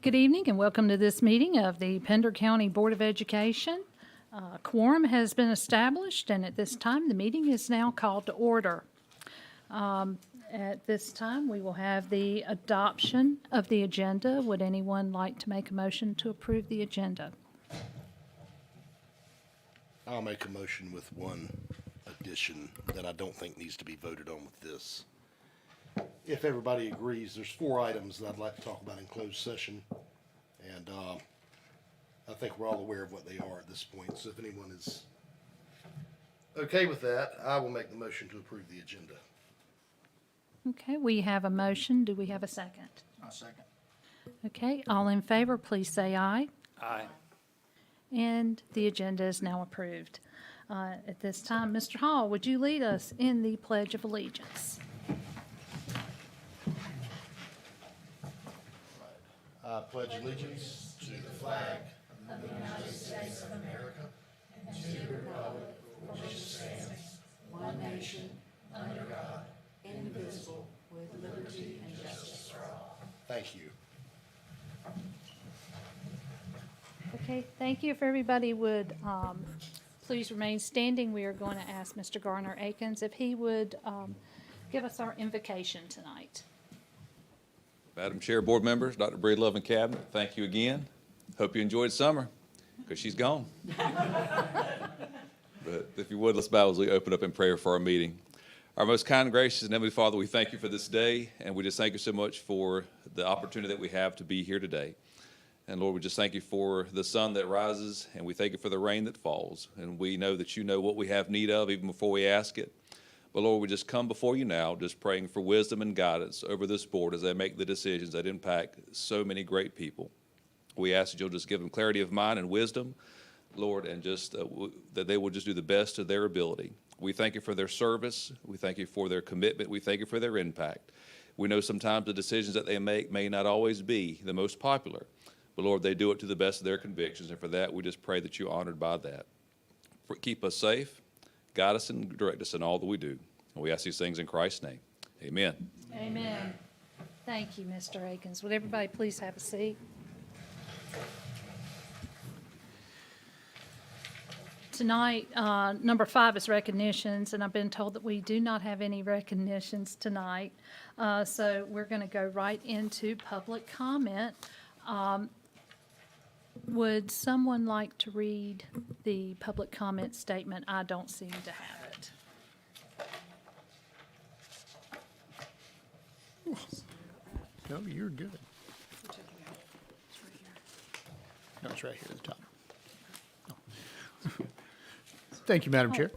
Good evening and welcome to this meeting of the Pender County Board of Education. Quorum has been established, and at this time the meeting is now called to order. At this time we will have the adoption of the agenda. Would anyone like to make a motion to approve the agenda? I'll make a motion with one addition that I don't think needs to be voted on with this. If everybody agrees, there's 4 items that I'd like to talk about in closed session. And I think we're all aware of what they are at this point. So if anyone is okay with that, I will make the motion to approve the agenda. Okay, we have a motion. Do we have a second? I'll second. Okay, all in favor, please say aye. Aye. And the agenda is now approved. At this time, Mr. Hall, would you lead us in the Pledge of Allegiance? I pledge allegiance to the flag of the United States of America and to the republic for which it stands, one nation, under God, indivisible, with liberty and justice for all. Thank you. Okay, thank you. If everybody would please remain standing, we are going to ask Mr. Garner Akins if he would give us our invocation tonight. Madam Chair, board members, Dr. Breedlove and Cabinet, thank you again. Hope you enjoyed summer, because she's gone. But if you would, let's bow as we open up in prayer for our meeting. Our most kind and gracious and Heavenly Father, we thank you for this day, and we just thank you so much for the opportunity that we have to be here today. And Lord, we just thank you for the sun that rises, and we thank you for the rain that falls. And we know that you know what we have need of even before we ask it. But Lord, we just come before you now, just praying for wisdom and guidance over this board as they make the decisions that impact so many great people. We ask that you'll just give them clarity of mind and wisdom, Lord, and just that they will just do the best of their ability. We thank you for their service. We thank you for their commitment. We thank you for their impact. We know sometimes the decisions that they make may not always be the most popular, but Lord, they do it to the best of their convictions, and for that, we just pray that you're honored by that. Keep us safe. Guide us and direct us in all that we do. And we ask these things in Christ's name. Amen. Amen. Thank you, Mr. Akins. Would everybody please have a seat? Tonight, number 5 is recognitions, and I've been told that we do not have any recognitions tonight. So we're going to go right into public comment. Would someone like to read the public comment statement? I don't seem to have it. No, you're good. No, it's right here at the top. No. Thank you, Madam Chair.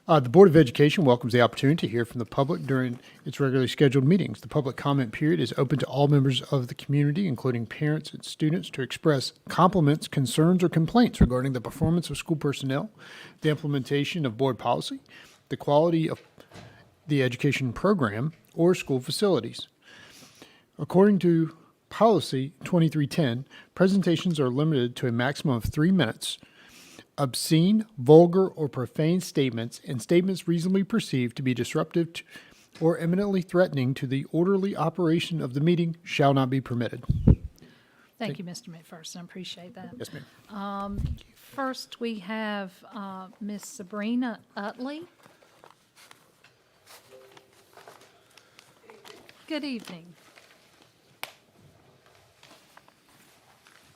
The Board of Education welcomes the opportunity to hear from the public during its regularly scheduled meetings. The public comment period is open to all members of the community, including parents and students, to express compliments, concerns, or complaints regarding the performance of school personnel, the implementation of board policy, the quality of the education program, or school facilities. According to Policy 2310, presentations are limited to a maximum of 3 minutes. Obscene, vulgar, or profane statements and statements reasonably perceived to be disruptive or eminently threatening to the orderly operation of the meeting shall not be permitted. Thank you, Mr. McPherson. I appreciate that. Yes, ma'am. First, we have Miss Sabrina Utley. Good evening.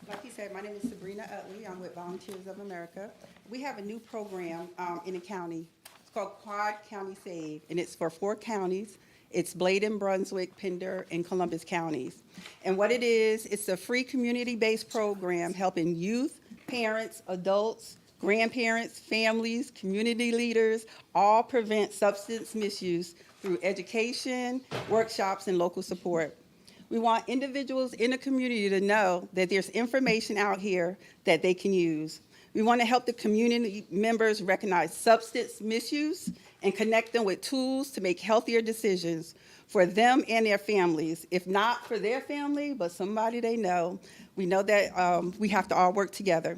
Like he said, my name is Sabrina Utley. I'm with Volunteers of America. We have a new program in the county. It's called Quad County Save, and it's for 4 counties. It's Bladen, Brunswick, Pender, and Columbus counties. And what it is, it's a free community-based program helping youth, parents, adults, grandparents, families, community leaders, all prevent substance misuse through education, workshops, and local support. We want individuals in the community to know that there's information out here that they can use. We want to help the community members recognize substance misuse and connect them with tools to make healthier decisions for them and their families. If not for their family, but somebody they know, we know that we have to all work together.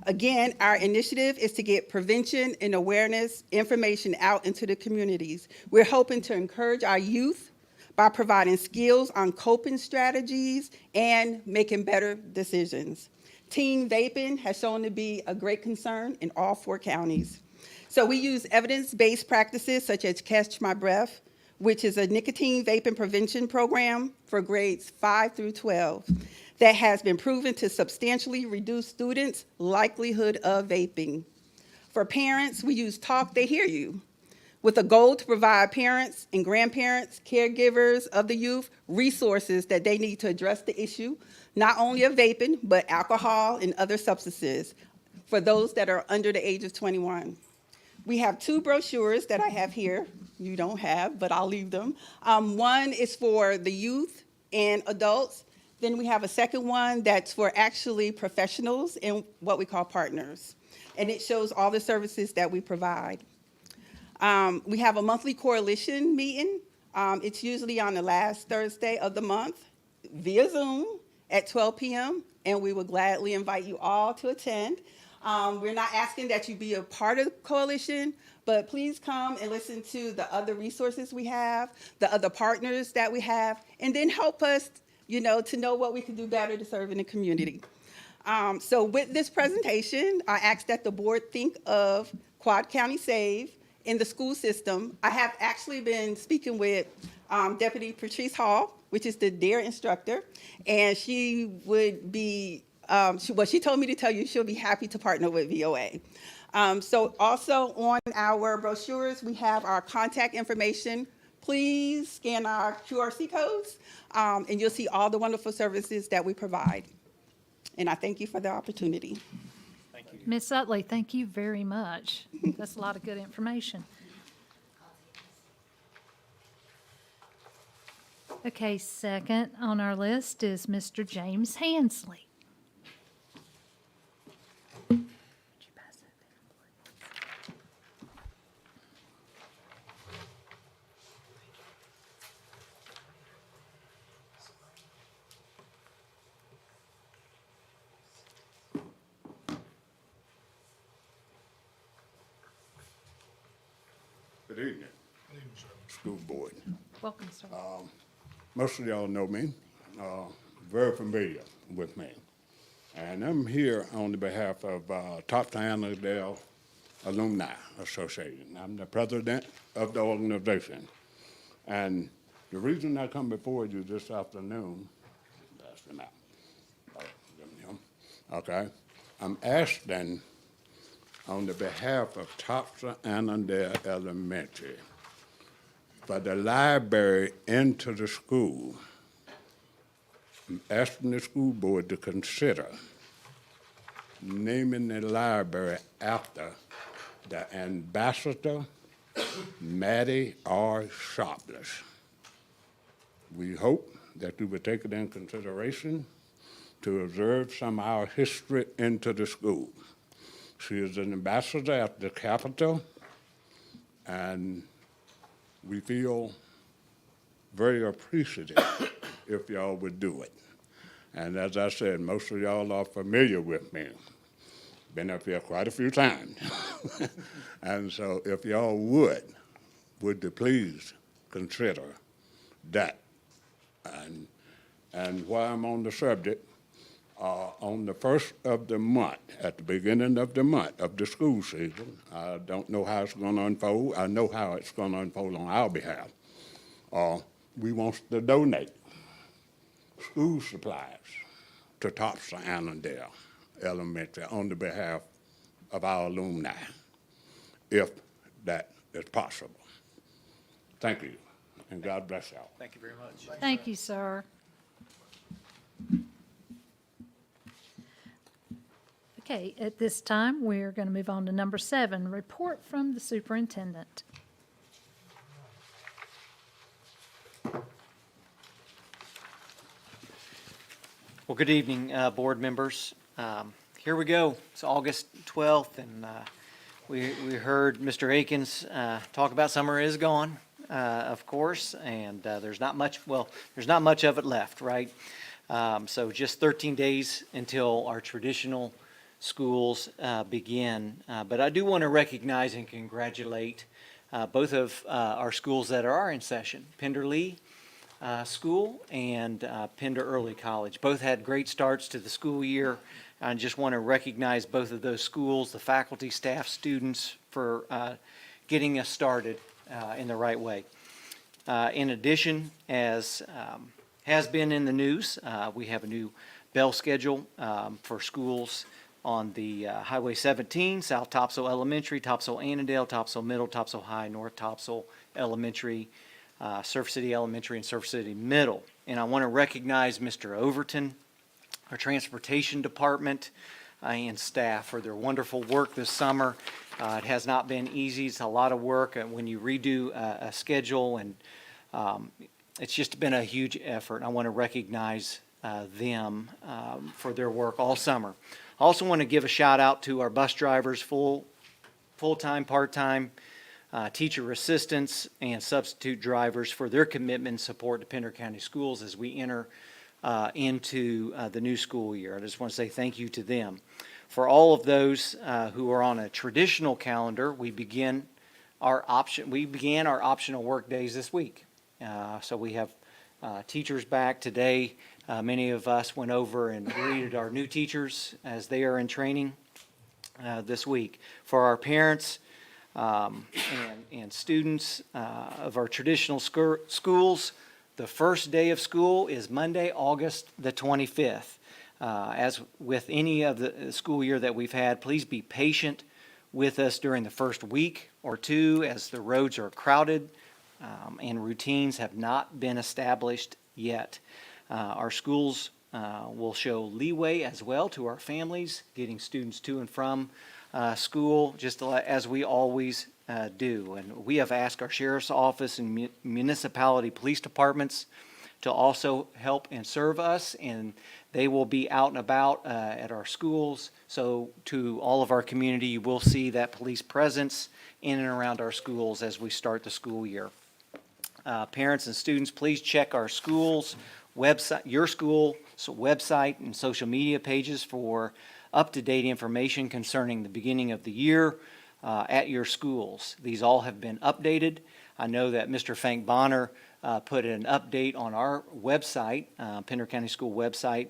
Again, our initiative is to get prevention and awareness information out into the communities. We're hoping to encourage our youth by providing skills on coping strategies and making better decisions. Teen vaping has shown to be a great concern in all 4 counties. So we use evidence-based practices such as Catch My Breath, which is a nicotine vaping prevention program for grades 5 through 12 that has been proven to substantially reduce students' likelihood of vaping. For parents, we use Talk They Hear You, with a goal to provide parents and grandparents, caregivers of the youth, resources that they need to address the issue, not only of vaping, but alcohol and other substances for those that are under the age of 21. We have 2 brochures that I have here. You don't have, but I'll leave them. One is for the youth and adults. Then we have a second one that's for actually professionals and what we call partners. And it shows all the services that we provide. We have a monthly coalition meeting. It's usually on the last Thursday of the month via Zoom at 12 p.m., and we would gladly invite you all to attend. We're not asking that you be a part of the coalition, but please come and listen to the other resources we have, the other partners that we have, and then help us, to know what we can do better to serve in the community. So with this presentation, I ask that the board think of Quad County Save in the school system. I have actually been speaking with Deputy Patrice Hall, which is the DARE instructor, and she would be, she told me to tell you she'll be happy to partner with VOA. So also on our brochures, we have our contact information. Please scan our QRC codes, and you'll see all the wonderful services that we provide. And I thank you for the opportunity. Ms. Utley, thank you very much. That's a lot of good information. Okay, second on our list is Mr. James Hansley. Would you pass that down, please? Good evening. School board. Welcome, sir. Most of y'all know me, very familiar with me. And I'm here on the behalf of Top Annandale Alumni Association. I'm the president of the organization. And the reason I come before you this afternoon, pass them out. Give me them. Okay. I'm asking on the behalf of Topsa Annandale Elementary for the library into the school. I'm asking the school board to consider naming the library after the ambassador, Maddie R. Sharpless. We hope that you will take it in consideration to observe some of our history into the school. She is an ambassador at the Capitol, and we feel very appreciative if y'all would do it. And as I said, most of y'all are familiar with me. Been up here quite a few times. And so if y'all would you please consider that? And while I'm on the subject, on the first of the month, at the beginning of the month of the school season, I don't know how it's going to unfold. I know how it's going to unfold on our behalf. We want to donate school supplies to Topsa Annandale Elementary on the behalf of our alumni, if that is possible. Thank you, and God bless y'all. Thank you very much. Thank you, sir. Okay, at this time, we're going to move on to number 7, report from the superintendent. Well, good evening, board members. Here we go. It's August 12th, and we heard Mr. Akins talk about summer is gone, of course, and there's not much of it left, right? So just 13 days until our traditional schools begin. But I do want to recognize and congratulate both of our schools that are in session. Pender School and Pender Early College. Both had great starts to the school year. I just want to recognize both of those schools, the faculty, staff, students, for getting us started in the right way. In addition, as has been in the news, we have a new bell schedule for schools on the Highway 17, South Topsail Elementary, Topsail Annandale, Topsail Middle, Topsail High, North Topsail Elementary, Surf City Elementary, and Surf City Middle. And I want to recognize Mr. Overton, our Transportation Department, and staff for their wonderful work this summer. It has not been easy. It's a lot of work when you redo a schedule, and it's just been a huge effort. I want to recognize them for their work all summer. I also want to give a shout out to our bus drivers, full-time, part-time, teacher assistants, and substitute drivers for their commitment and support to Pender County Schools as we enter into the new school year. I just want to say thank you to them. For all of those who are on a traditional calendar, we began our optional work days this week. So we have teachers back today. Many of us went over and greeted our new teachers as they are in training this week. For our parents and students of our traditional schools, the first day of school is Monday, August the 25th. As with any of the school year that we've had, please be patient with us during the first week or two as the roads are crowded and routines have not been established yet. Our schools will show leeway as well to our families, getting students to and from school, just as we always do. And we have asked our sheriff's office and municipality police departments to also help and serve us, and they will be out and about at our schools. So to all of our community, you will see that police presence in and around our schools as we start the school year. Parents and students, please check our schools website, your school's website and social media pages for up-to-date information concerning the beginning of the year at your schools. These all have been updated. I know that Mr. Frank Bonner put an update on our website, Pender County School website,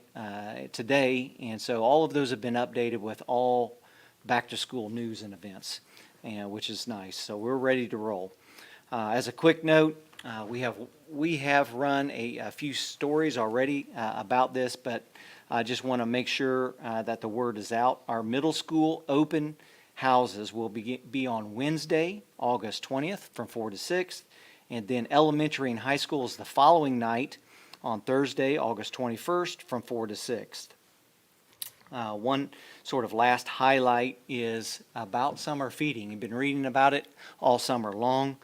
today, and so all of those have been updated with all back-to-school news and events, which is nice. So we're ready to roll. As a quick note, we have run a few stories already about this, but I just want to make sure that the word is out. Our middle school open houses will be on Wednesday, August 20th from 4 to 6, and then elementary and high school is the following night on Thursday, August 21st from 4 to 6. One sort of last highlight is about summer feeding. You've been reading about it all summer long.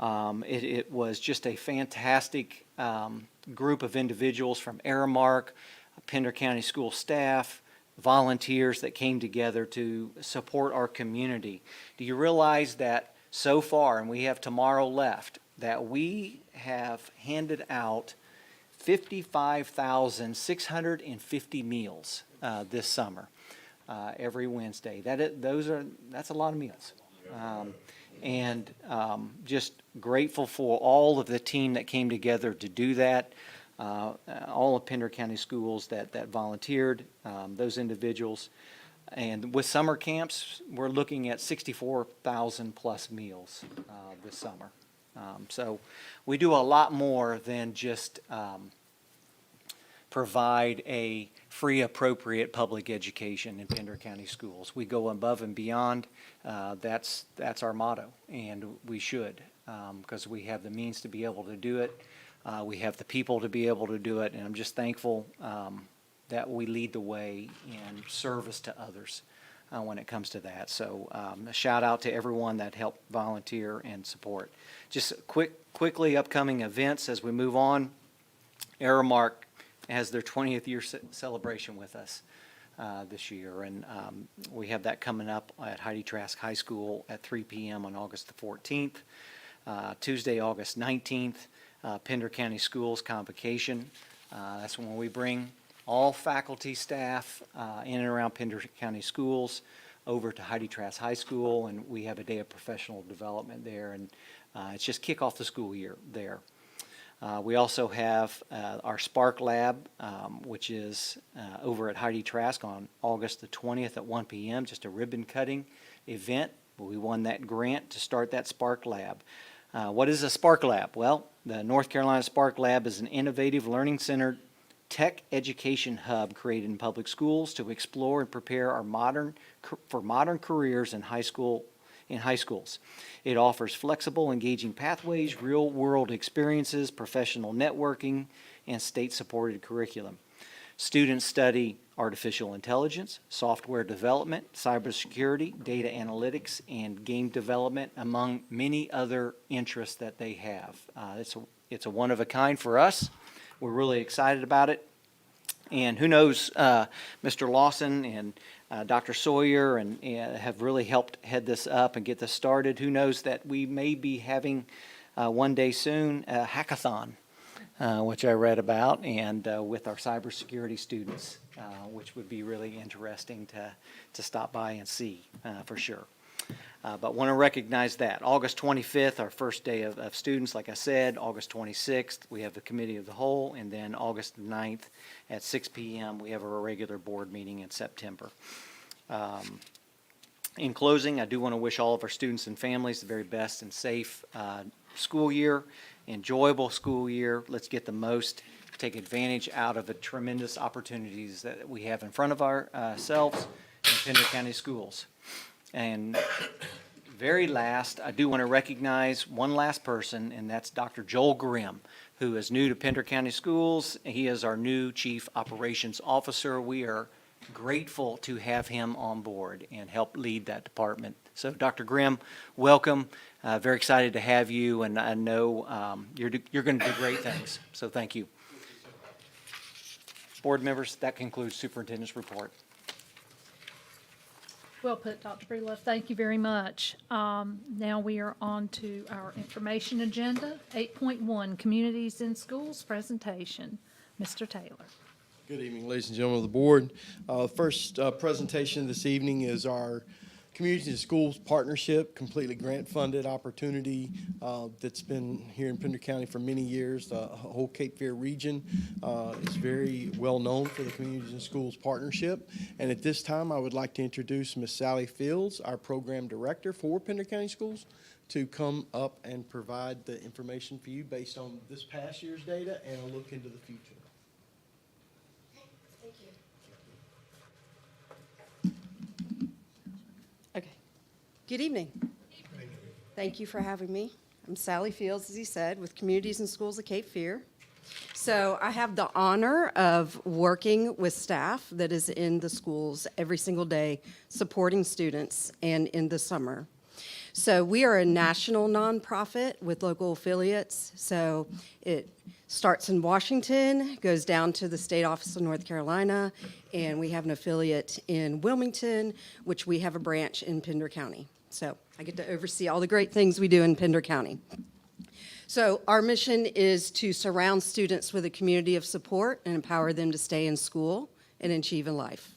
It was just a fantastic group of individuals from Aramark, Pender County School staff, volunteers that came together to support our community. Do you realize that so far, and we have tomorrow left, that we have handed out 55,650 meals this summer, every Wednesday. That's a lot of meals. And just grateful for all of the team that came together to do that. All of Pender County Schools that volunteered, those individuals. And with summer camps, we're looking at 64,000 plus meals this summer. So we do a lot more than just provide a free, appropriate public education in Pender County Schools. We go above and beyond. That's our motto, and we should, because we have the means to be able to do it. We have the people to be able to do it, and I'm just thankful that we lead the way in service to others when it comes to that. So a shout out to everyone that helped volunteer and support. Just quickly, upcoming events as we move on. Aramark has their 20th year celebration with us this year, and we have that coming up at Heidi Trask High School at 3 p.m. on August the 14th. Tuesday, August 19th, Pender County Schools Convocation. That's when we bring all faculty, staff in and around Pender County Schools over to Heidi Trask High School, and we have a day of professional development there, and it's just kick off the school year there. We also have our Spark Lab, which is over at Heidi Trask on August the 20th at 1 p.m., just a ribbon cutting event. We won that grant to start that Spark Lab. What is a Spark Lab? Well, the North Carolina Spark Lab is an innovative learning center tech education hub created in public schools to explore and prepare for modern careers in high schools. It offers flexible, engaging pathways, real-world experiences, professional networking, and state-supported curriculum. Students study artificial intelligence, software development, cybersecurity, data analytics, and game development, among many other interests that they have. It's a one-of-a-kind for us. We're really excited about it. And who knows, Mr. Lawson and Dr. Sawyer and have really helped head this up and get this started. Who knows that we may be having one day soon a hackathon, which I read about, and with our cybersecurity students, which would be really interesting to stop by and see for sure. But want to recognize that. August 25th, our first day of students, like I said. August 26th, we have the Committee of the Whole. And then August 9th at 6 p.m., we have our regular board meeting in September. In closing, I do want to wish all of our students and families the very best and safe school year, enjoyable school year. Let's get the most, take advantage out of the tremendous opportunities that we have in front of ourselves in Pender County Schools. And very last, I do want to recognize one last person, and that's Dr. Joel Grimm, who is new to Pender County Schools. He is our new Chief Operations Officer. We are grateful to have him on board and help lead that department. So, Dr. Grimm, welcome. Very excited to have you, and I know you're going to do great things. So, thank you. Board members, that concludes Superintendent's report. Well put, Dr. Breedlove. Thank you very much. Now we are on to our information agenda. 8.1, Communities in Schools presentation. Mr. Taylor. Good evening, ladies and gentlemen of the board. First presentation this evening is our Communities in Schools Partnership, completely grant-funded opportunity that's been here in Pender County for many years. The whole Cape Fear region is very well known for the Communities in Schools Partnership. And at this time, I would like to introduce Ms. Sally Fields, our Program Director for Pender County Schools, to come up and provide the information for you based on this past year's data and a look into the future. Okay. Good evening. Thank you for having me. I'm Sally Fields, as he said, with Communities and Schools of Cape Fear. So I have the honor of working with staff that is in the schools every single day, supporting students, and in the summer. So we are a national nonprofit with local affiliates. So it starts in Washington, goes down to the state office of North Carolina, and we have an affiliate in Wilmington, which we have a branch in Pender County. So I get to oversee all the great things we do in Pender County. So our mission is to surround students with a community of support and empower them to stay in school and achieve in life.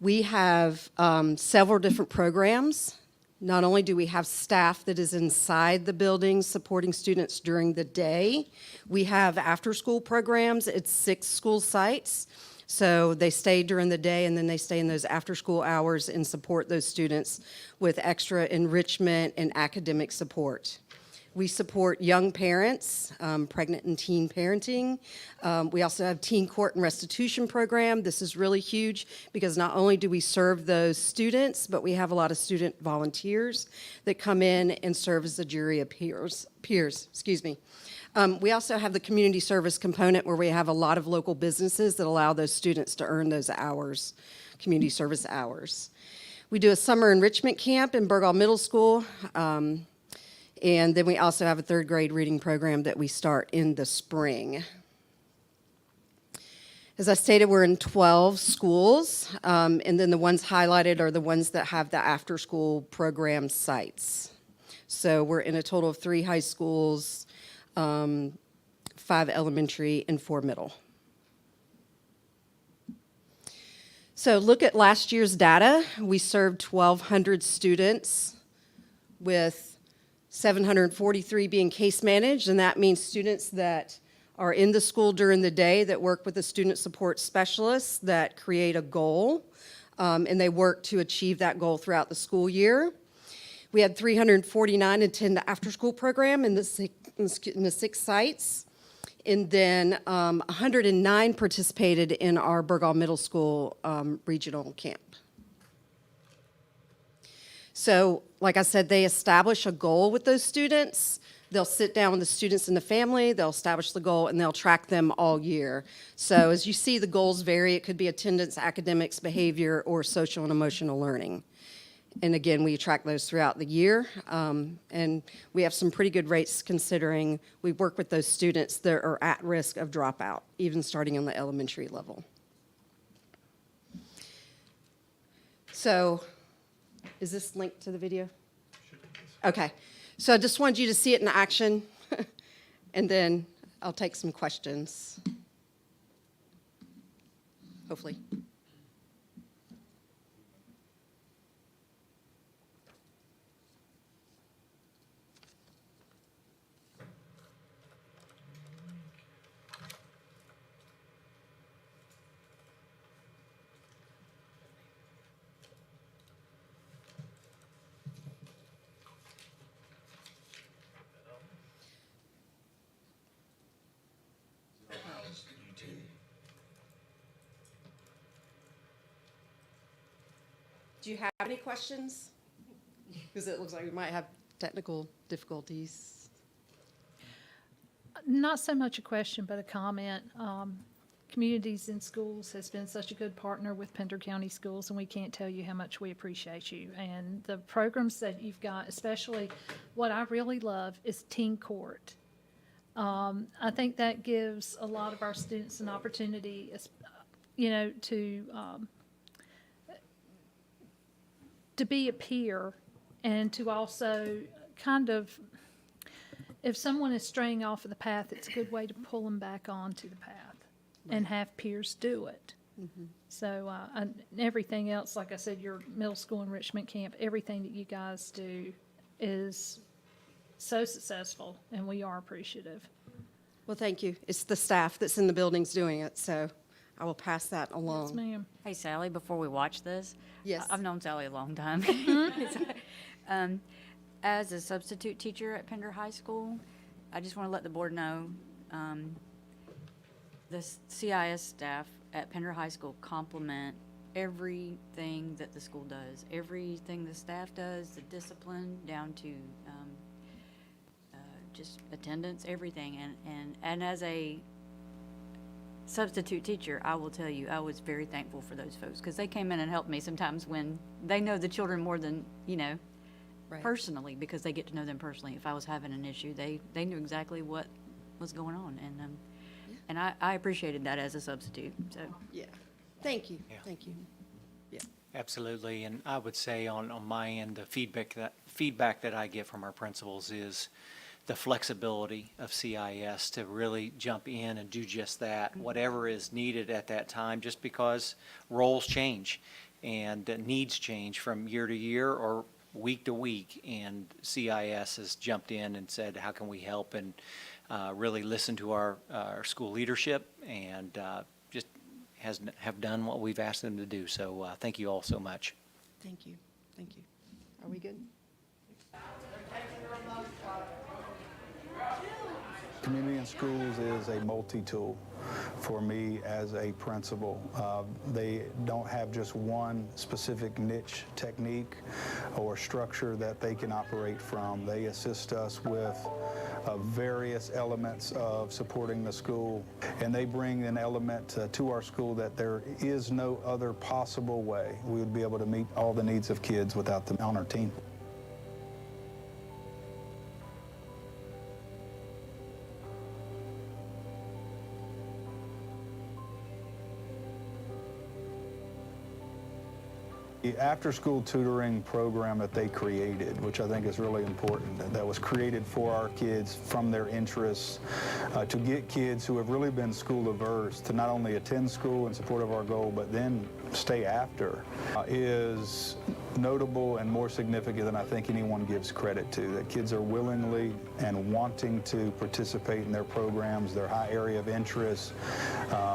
We have several different programs. Not only do we have staff that is inside the building supporting students during the day, we have after-school programs at 6 school sites. So they stay during the day, and then they stay in those after-school hours and support those students with extra enrichment and academic support. We support young parents, pregnant and teen parenting. We also have teen court and restitution program. This is really huge because not only do we serve those students, but we have a lot of student volunteers that come in and serve as the jury of peers. We also have the community service component where we have a lot of local businesses that allow those students to earn those hours, community service hours. We do a summer enrichment camp in Burgall Middle School. And then we also have a 3rd grade reading program that we start in the spring. As I stated, we're in 12 schools, and then the ones highlighted are the ones that have the after-school program sites. So we're in a total of 3 high schools, 5 elementary, and 4 middle. So look at last year's data. We served 1,200 students with 743 being case managed, and that means students that are in the school during the day that work with the student support specialists that create a goal, and they work to achieve that goal throughout the school year. We had 349 attend the after-school program in the 6 sites, and then 109 participated in our Burgaw Middle School regional camp. So, like I said, they establish a goal with those students. They'll sit down with the students and the family, they'll establish the goal, and they'll track them all year. So as you see, the goals vary. It could be attendance, academics, behavior, or social and emotional learning. And again, we track those throughout the year. And we have some pretty good rates considering we work with those students that are at risk of dropout, even starting on the elementary level. So, is this linked to the video? Okay. So I just wanted you to see it in action, and then I'll take some questions, hopefully. Do you have any questions? Because it looks like we might have technical difficulties. Not so much a question, but a comment. Communities in Schools has been such a good partner with Pender County Schools, and we can't tell you how much we appreciate you. And the programs that you've got, especially what I really love is Teen Court. I think that gives a lot of our students an opportunity, to be a peer and to also kind of, if someone is straying off of the path, it's a good way to pull them back onto the path and have peers do it. Mm-hmm. So and everything else, like I said, your middle school enrichment camp, everything that you guys do is so successful, and we are appreciative. Well, thank you. It's the staff that's in the buildings doing it, so I will pass that along. Yes, ma'am. Hey, Sally, before we watch this. Yes. I've known Sally a long time. As a substitute teacher at Pender High School, I just want to let the board know, the CIS staff at Pender High School compliment everything that the school does. Everything the staff does, the discipline, down to just attendance, everything. And as a substitute teacher, I will tell you, I was very thankful for those folks, because they came in and helped me sometimes when they know the children more than, Right. personally, because they get to know them personally. If I was having an issue, they knew exactly what was going on, and I appreciated that as a substitute, so. Yeah. Thank you. Yeah. Thank you. Yeah. Absolutely, and I would say on my end, the feedback that I get from our principals is the flexibility of CIS to really jump in and do just that, whatever is needed at that time, just because roles change and needs change from year to year or week to week, and CIS has jumped in and said, how can we help, and really listen to our school leadership, and just have done what we've asked them to do. So thank you all so much. Thank you. Thank you. Are we good? Community in Schools is a multi-tool for me as a principal. They don't have just one specific niche technique or structure that they can operate from. They assist us with various elements of supporting the school, and they bring an element to our school that there is no other possible way we would be able to meet all the needs of kids without them on our team. The after-school tutoring program that they created, which I think is really important, that was created for our kids from their interests, to get kids who have really been school averse to not only attend school in support of our goal, but then stay after, is notable and more significant than I think anyone gives credit to, that kids are willingly and wanting to participate in their programs, their high area of interest.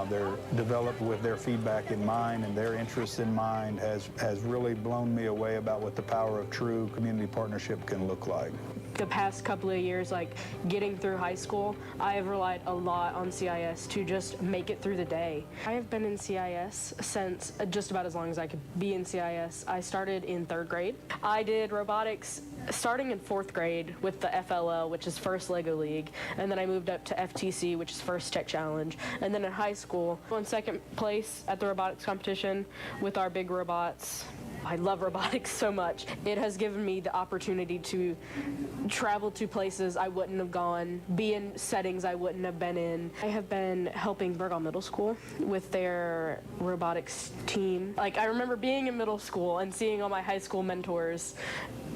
They're developed with their feedback in mind and their interests in mind has really blown me away about what the power of true community partnership can look like. The past couple of years, like getting through high school, I have relied a lot on CIS to just make it through the day. I have been in CIS since just about as long as I could be in CIS. I started in 3rd grade. I did robotics starting in 4th grade with the FLL, which is First Lego League, and then I moved up to FTC, which is First Tech Challenge. And then in high school, I won 2nd place at the robotics competition with our big robots. I love robotics so much. It has given me the opportunity to travel to places I wouldn't have gone, be in settings I wouldn't have been in. I have been helping Burgall Middle School with their robotics team. Like, I remember being in middle school and seeing all my high school mentors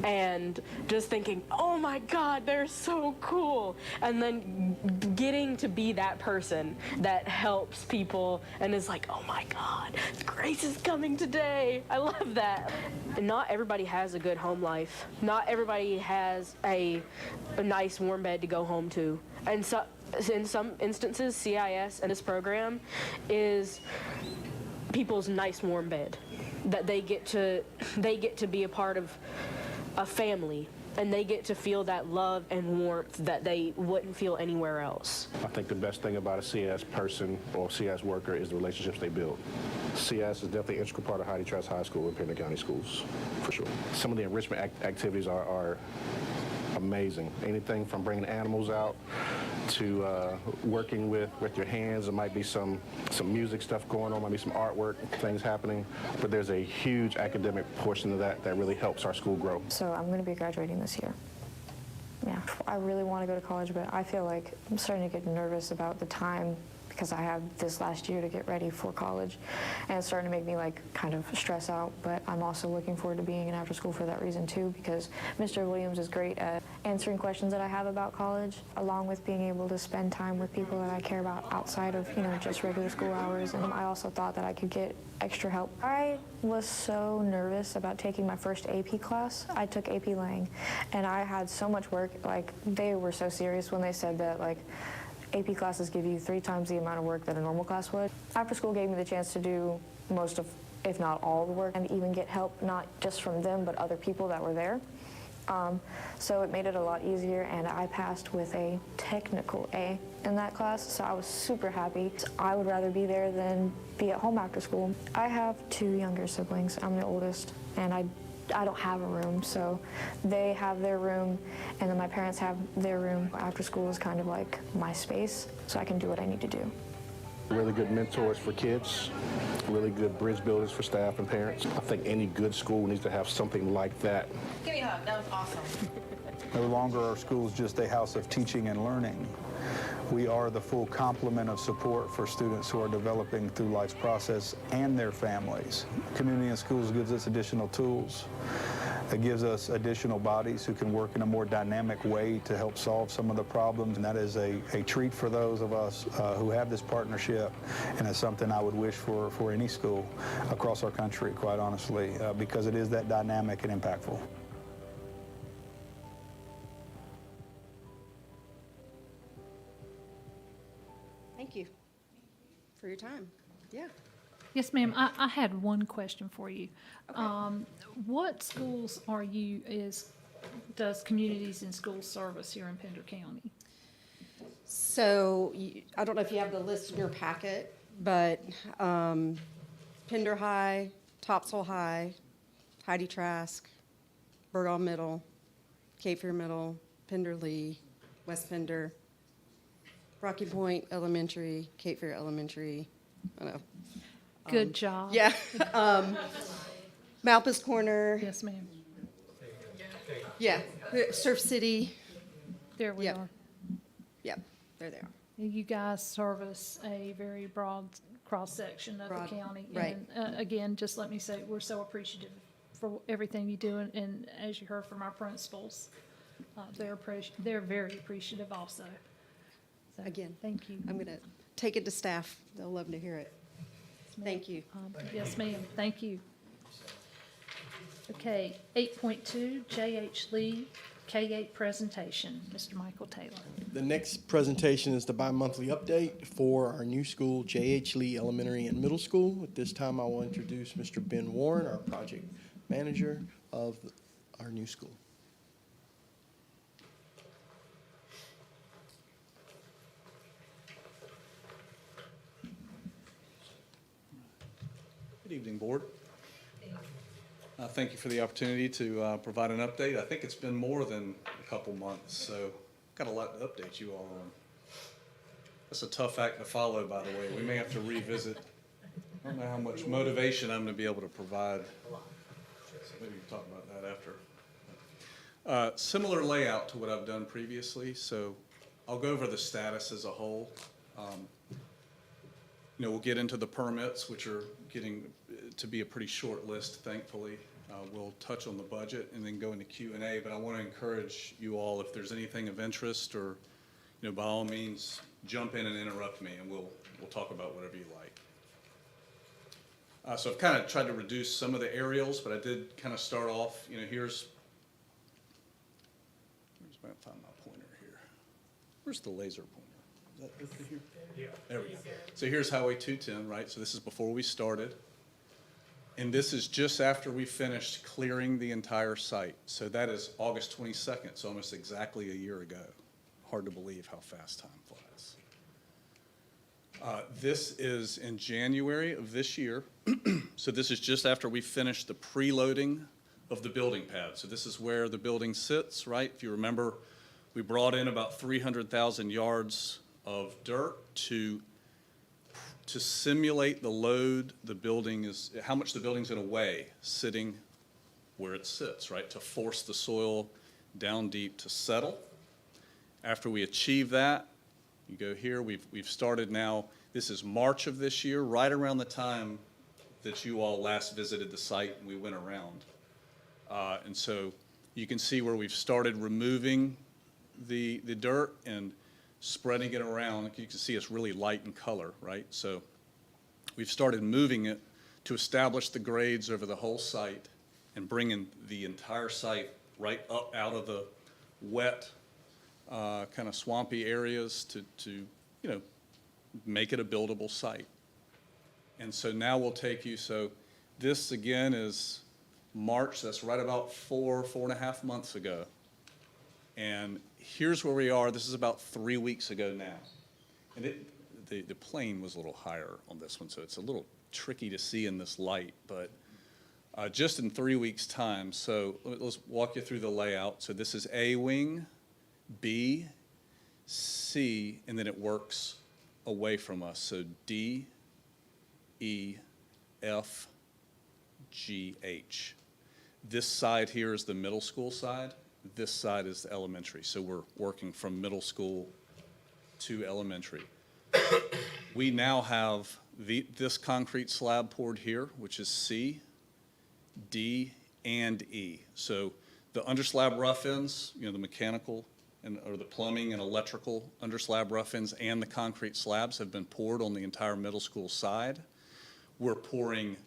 and just thinking, oh my God, they're so cool. And then getting to be that person that helps people and is like, oh my God, Grace is coming today. I love that. Not everybody has a good home life. Not everybody has a nice warm bed to go home to. And so, in some instances, CIS and this program is people's nice warm bed that they get to be a part of a family, and they get to feel that love and warmth that they wouldn't feel anywhere else. I think the best thing about a CS person or CS worker is the relationships they build. CS is definitely an integral part of Heidi Trask High School and Pender County Schools, for sure. Some of the enrichment activities are amazing. Anything from bringing animals out to working with your hands. There might be some music stuff going on, might be some artwork, things happening, but there's a huge academic portion of that really helps our school grow. So I'm going to be graduating this year. Yeah, I really want to go to college, but I feel like I'm starting to get nervous about the time because I have this last year to get ready for college, and it's starting to make me like kind of stress out, but I'm also looking forward to being in after school for that reason too, because Mr. Williams is great at answering questions that I have about college, along with being able to spend time with people that I care about outside of, just regular school hours. And I also thought that I could get extra help. I was so nervous about taking my first AP class. I took AP Lang, and I had so much work. Like, they were so serious when they said that, like, AP classes give you 3 times the amount of work that a normal class would. After school gave me the chance to do most of, if not all the work, and even get help not just from them, but other people that were there. So it made it a lot easier, and I passed with a technical A in that class, so I was super happy. I would rather be there than be at home after school. I have 2 younger siblings. I'm the oldest, and I don't have a room, so they have their room, and then my parents have their room. After school is kind of like my space, so I can do what I need to do. Really good mentors for kids, really good bridge builders for staff and parents. I think any good school needs to have something like that. Give me a hug, that was awesome. No longer are schools just a house of teaching and learning. We are the full complement of support for students who are developing through life's process and their families. Community in schools gives us additional tools. It gives us additional bodies who can work in a more dynamic way to help solve some of the problems. And that is a treat for those of us who have this partnership. And it's something I would wish for any school across our country, quite honestly, because it is that dynamic and impactful. Thank you for your time. Yeah. Yes, ma'am. I had one question for you. What schools does Communities in Schools service here in Pender County? So I don't know if you have the list in your packet, but Pender High, Topsail High, Heidi Trask, Burgall Middle, Cape Fear Middle, Pender Lee, West Pender, Rocky Point Elementary, Cape Fear Elementary. I know. Good job. Yeah. Malpas Corner. Yes, ma'am. Yeah. Surf City. There we Yep. are. Yep. There they are. You guys service a very broad cross-section of Broad, the county. right. And again, just let me say, we're so appreciative for everything you do. And as you heard from our principals, they're very appreciative also. So, Again, thank you. I'm going to take it to staff. They'll love to hear it. Thank you. Yes, ma'am. Thank you. Okay, 8.2, J.H. Lee, K-8 presentation. Mr. Michael Taylor. The next presentation is the bi-monthly update for our new school, J.H. Lee Elementary and Middle School. At this time, I will introduce Mr. Ben Warren, our project manager of our new school. Good evening, Board. Thank you for the opportunity to provide an update. I think it's been more than a couple months, so got a lot to update you all on. That's a tough act to follow, by the way. We may have to revisit. I don't know how much motivation I'm going to be able to provide. Maybe we can talk about that after. Similar layout to what I've done previously, so I'll go over the status as a whole. We'll get into the permits, which are getting to be a pretty short list, thankfully. We'll touch on the budget and then go into Q&A, but I want to encourage you all, if there's anything of interest, or by all means, jump in and interrupt me, and we'll talk about whatever you like. So I've kind of tried to reduce some of the aerials, but I did kind of start off, where's my find my pointer here? Where's the laser pointer? Is that over here? Yeah. There we go. So here's Highway 210, right? So this is before we started. And this is just after we finished clearing the entire site. So that is August 22nd, so almost exactly a year ago. Hard to believe how fast time flies. This is in January of this year. So this is just after we finished the preloading of the building pad. So this is where the building sits, right? If you remember, we brought in about 300,000 yards of dirt to simulate the load how much the building's going to weigh sitting where it sits, right? To force the soil down deep to settle. After we achieve that, you go here, we've started now, this is March of this year, right around the time that you all last visited the site and we went around. And so you can see where we've started removing the dirt and spreading it around. You can see it's really light in color, right? So we've started moving it to establish the grades over the whole site and bringing the entire site right up out of the wet, kind of swampy areas to make it a buildable site. And so now we'll take you, so this again is March, that's right about 4.5 months ago. And here's where we are. This is about 3 weeks ago now. And the plane was a little higher on this one, so it's a little tricky to see in this light, but just in 3 weeks' time. So let's walk you through the layout. So this is A wing, B, C, and then it works away from us. So D, E, F, G, H. This side here is the middle school side. This side is the elementary. So we're working from middle school to elementary. We now have this concrete slab poured here, which is C, D, and E. So the underslab rough ends, the mechanical or the plumbing and electrical underslab rough ends and the concrete slabs have been poured on the entire middle school side. We're pouring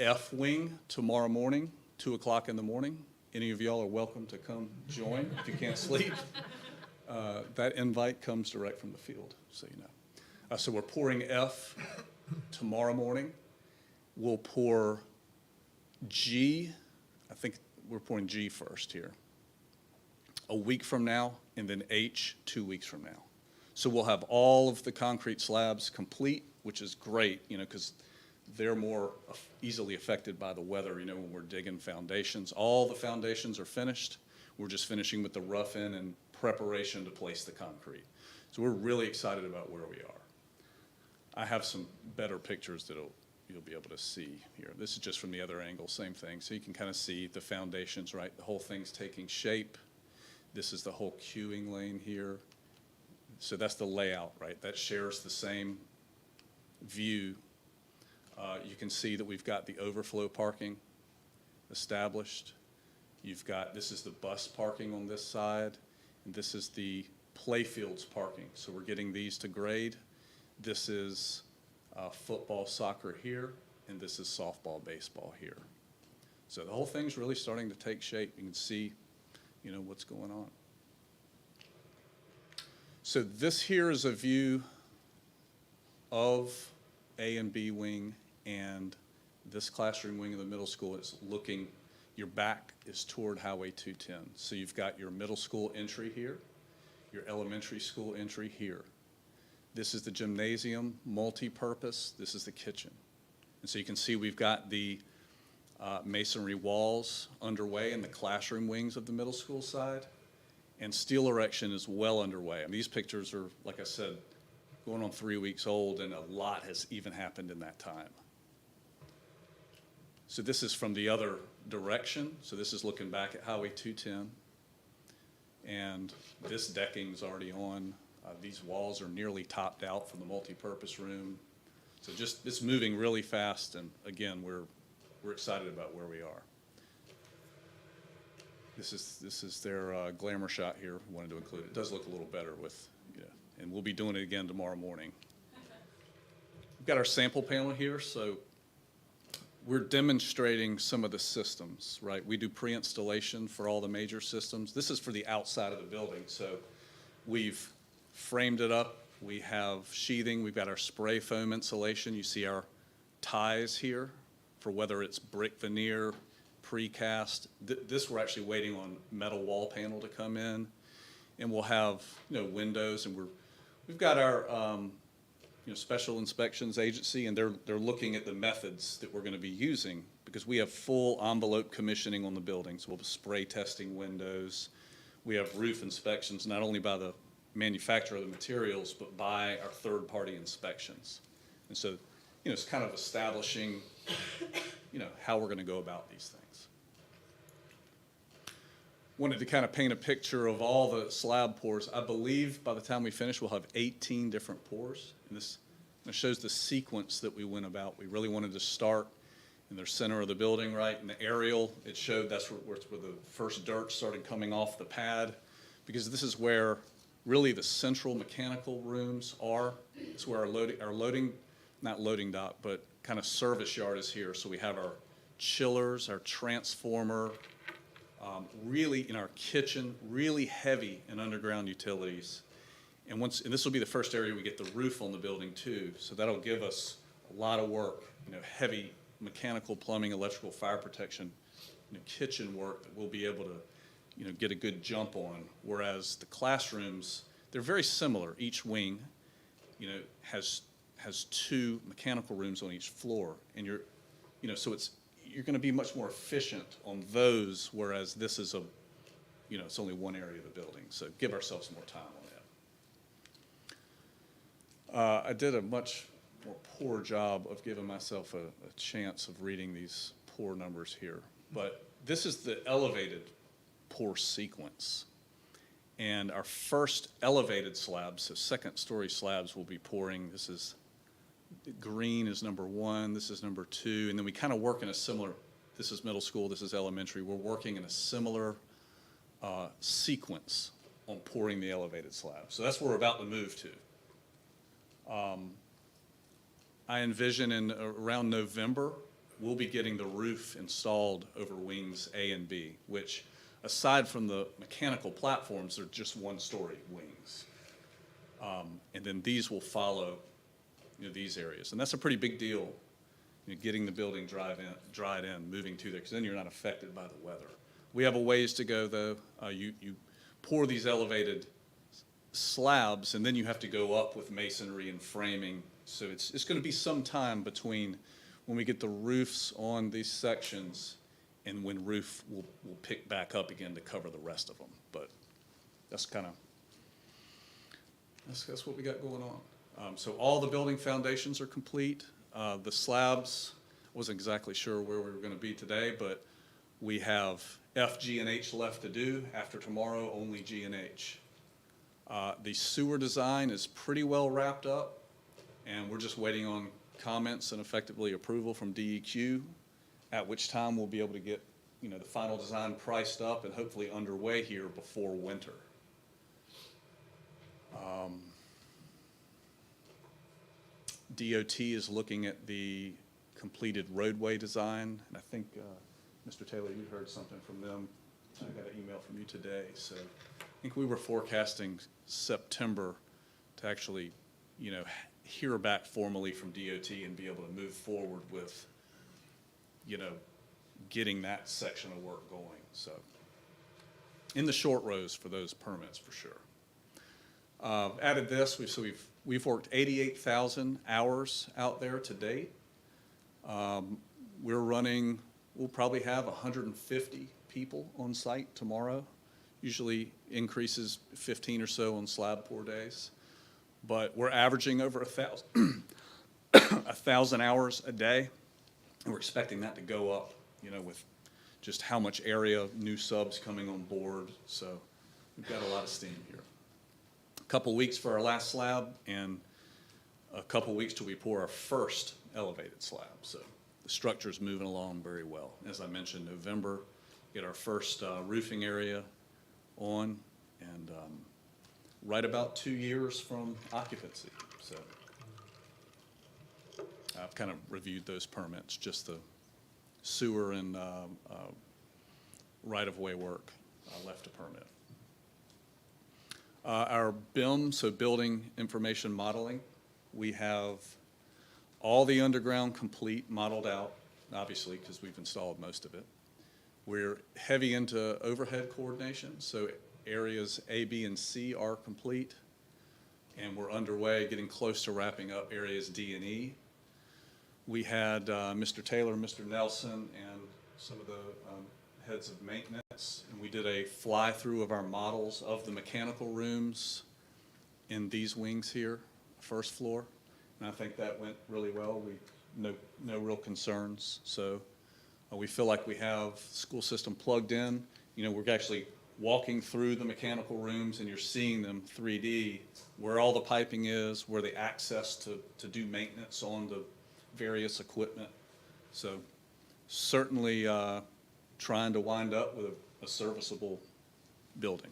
F wing tomorrow morning, 2 o'clock in the morning. Any of y'all are welcome to come join if you can't sleep. That invite comes direct from the field, so you know. So we're pouring F tomorrow morning. We'll pour G, I think we're pouring G first here, a week from now, and then H 2 weeks from now. So we'll have all of the concrete slabs complete, which is great, because they're more easily affected by the weather, when we're digging foundations. All the foundations are finished. We're just finishing with the rough end and preparation to place the concrete. So we're really excited about where we are. I have some better pictures that you'll be able to see here. This is just from the other angle, same thing. So you can kind of see the foundations, right? The whole thing's taking shape. This is the whole queuing lane here. So that's the layout, right? That shares the same view. You can see that we've got the overflow parking established. This is the bus parking on this side, and this is the playfields parking. So we're getting these to grade. This is football, soccer here, and this is softball, baseball here. So the whole thing's really starting to take shape. You can see, what's going on. So this here is a view of A and B wing, and this classroom wing of the middle school is looking, your back is toward Highway 210. So you've got your middle school entry here, your elementary school entry here. This is the gymnasium, multi-purpose. This is the kitchen. And so you can see we've got the masonry walls underway in the classroom wings of the middle school side, and steel erection is well underway. I mean, these pictures are, like I said, going on 3 weeks old, and a lot has even happened in that time. So this is from the other direction. So this is looking back at Highway 210. And this decking's already on. These walls are nearly topped out from the multi-purpose room. So just, it's moving really fast, and again, we're excited about where we are. This is their glamour shot here. We wanted to include it. It does look a little better with, and we'll be doing it again tomorrow morning. We've got our sample panel here, so we're demonstrating some of the systems, right? We do pre-installation for all the major systems. This is for the outside of the building, so we've framed it up. We have sheathing. We've got our spray foam insulation. You see our ties here for whether it's brick veneer, precast. This we're actually waiting on metal wall panel to come in, and we'll have windows, and we've got our special inspections agency, and they're looking at the methods that we're going to be using, because we have full envelope commissioning on the building. So we'll be spray testing windows. We have roof inspections, not only by the manufacturer of the materials, but by our third-party inspections. And so, it's kind of establishing, how we're going to go about these things. Wanted to kind of paint a picture of all the slab pours. I believe by the time we finish, we'll have 18 different pours. And this shows the sequence that we went about. We really wanted to start in the center of the building, right? In the aerial, it showed that's where the first dirt started coming off the pad, because this is where really the central mechanical rooms are. It's where our loading, not loading dock, but kind of service yard is here. So we have our chillers, our transformer, really in our kitchen, really heavy in underground utilities. And this will be the first area we get the roof on the building too. So that'll give us a lot of work, heavy mechanical, plumbing, electrical, fire protection, kitchen work that we'll be able to, get a good jump on. Whereas the classrooms, they're very similar. Each wing, has 2 mechanical rooms on each floor, and so you're going to be much more efficient on those, whereas this is it's only one area of the building. So give ourselves more time on that. I did a much more poor job of giving myself a chance of reading these pour numbers here, but this is the elevated pour sequence. And our first elevated slabs, so second-story slabs, will be pouring. This is green is number 1, this is number 2, and then we kind of work in a similar, this is middle school, this is elementary. We're working in a similar sequence on pouring the elevated slab. So that's what we're about to move to. I envision around November, we'll be getting the roof installed over wings A and B, which, aside from the mechanical platforms, they're just one-story wings. And then these will follow these areas. And that's a pretty big deal, getting the building dried in, moving to there, because then you're not affected by the weather. We have a ways to go, though. You pour these elevated slabs, and then you have to go up with masonry and framing. So it's going to be some time between when we get the roofs on these sections and when roof will pick back up again to cover the rest of them. But that's that's what we got going on. So all the building foundations are complete. The slabs, I wasn't exactly sure where we were going to be today, but we have F, G, and H left to do. After tomorrow, only G and H. The sewer design is pretty well wrapped up, and we're just waiting on comments and effectively approval from DEQ, at which time we'll be able to get the final design priced up and hopefully underway here before winter. DOT is looking at the completed roadway design, and I think Mr. Taylor, you heard something from them. I got an email from you today. So I think we were forecasting September to actually, hear back formally from DOT and be able to move forward with, getting that section of work going. So in the short rows for those permits, for sure. Added this, we've worked 88,000 hours out there to date. We'll probably have 150 people on site tomorrow. Usually increases 15 or so on slab pour days. But we're averaging over 1,000 hours a day. And we're expecting that to go up, with just how much area, new subs coming on board. So we've got a lot of steam here. A couple weeks for our last slab, and a couple weeks till we pour our first elevated slab. So the structure's moving along very well. As I mentioned, November, get our first roofing area on, and right about 2 years from occupancy. So I've kind of reviewed those permits, just the sewer and right-of-way work left to permit. Our BIM, so Building Information Modeling, we have all the underground complete, modeled out, obviously, because we've installed most of it. We're heavy into overhead coordination, so areas A, B, and C are complete, and we're underway, getting close to wrapping up areas D and E. We had Mr. Taylor, Mr. Nelson, and some of the heads of maintenance, and we did a fly-through of our models of the mechanical rooms in these wings here, first floor, and I think that went really well. No real concerns, so we feel like we have school system plugged in. We're actually walking through the mechanical rooms, and you're seeing them 3D, where all the piping is, where the access to do maintenance on the various equipment. So certainly trying to wind up with a serviceable building.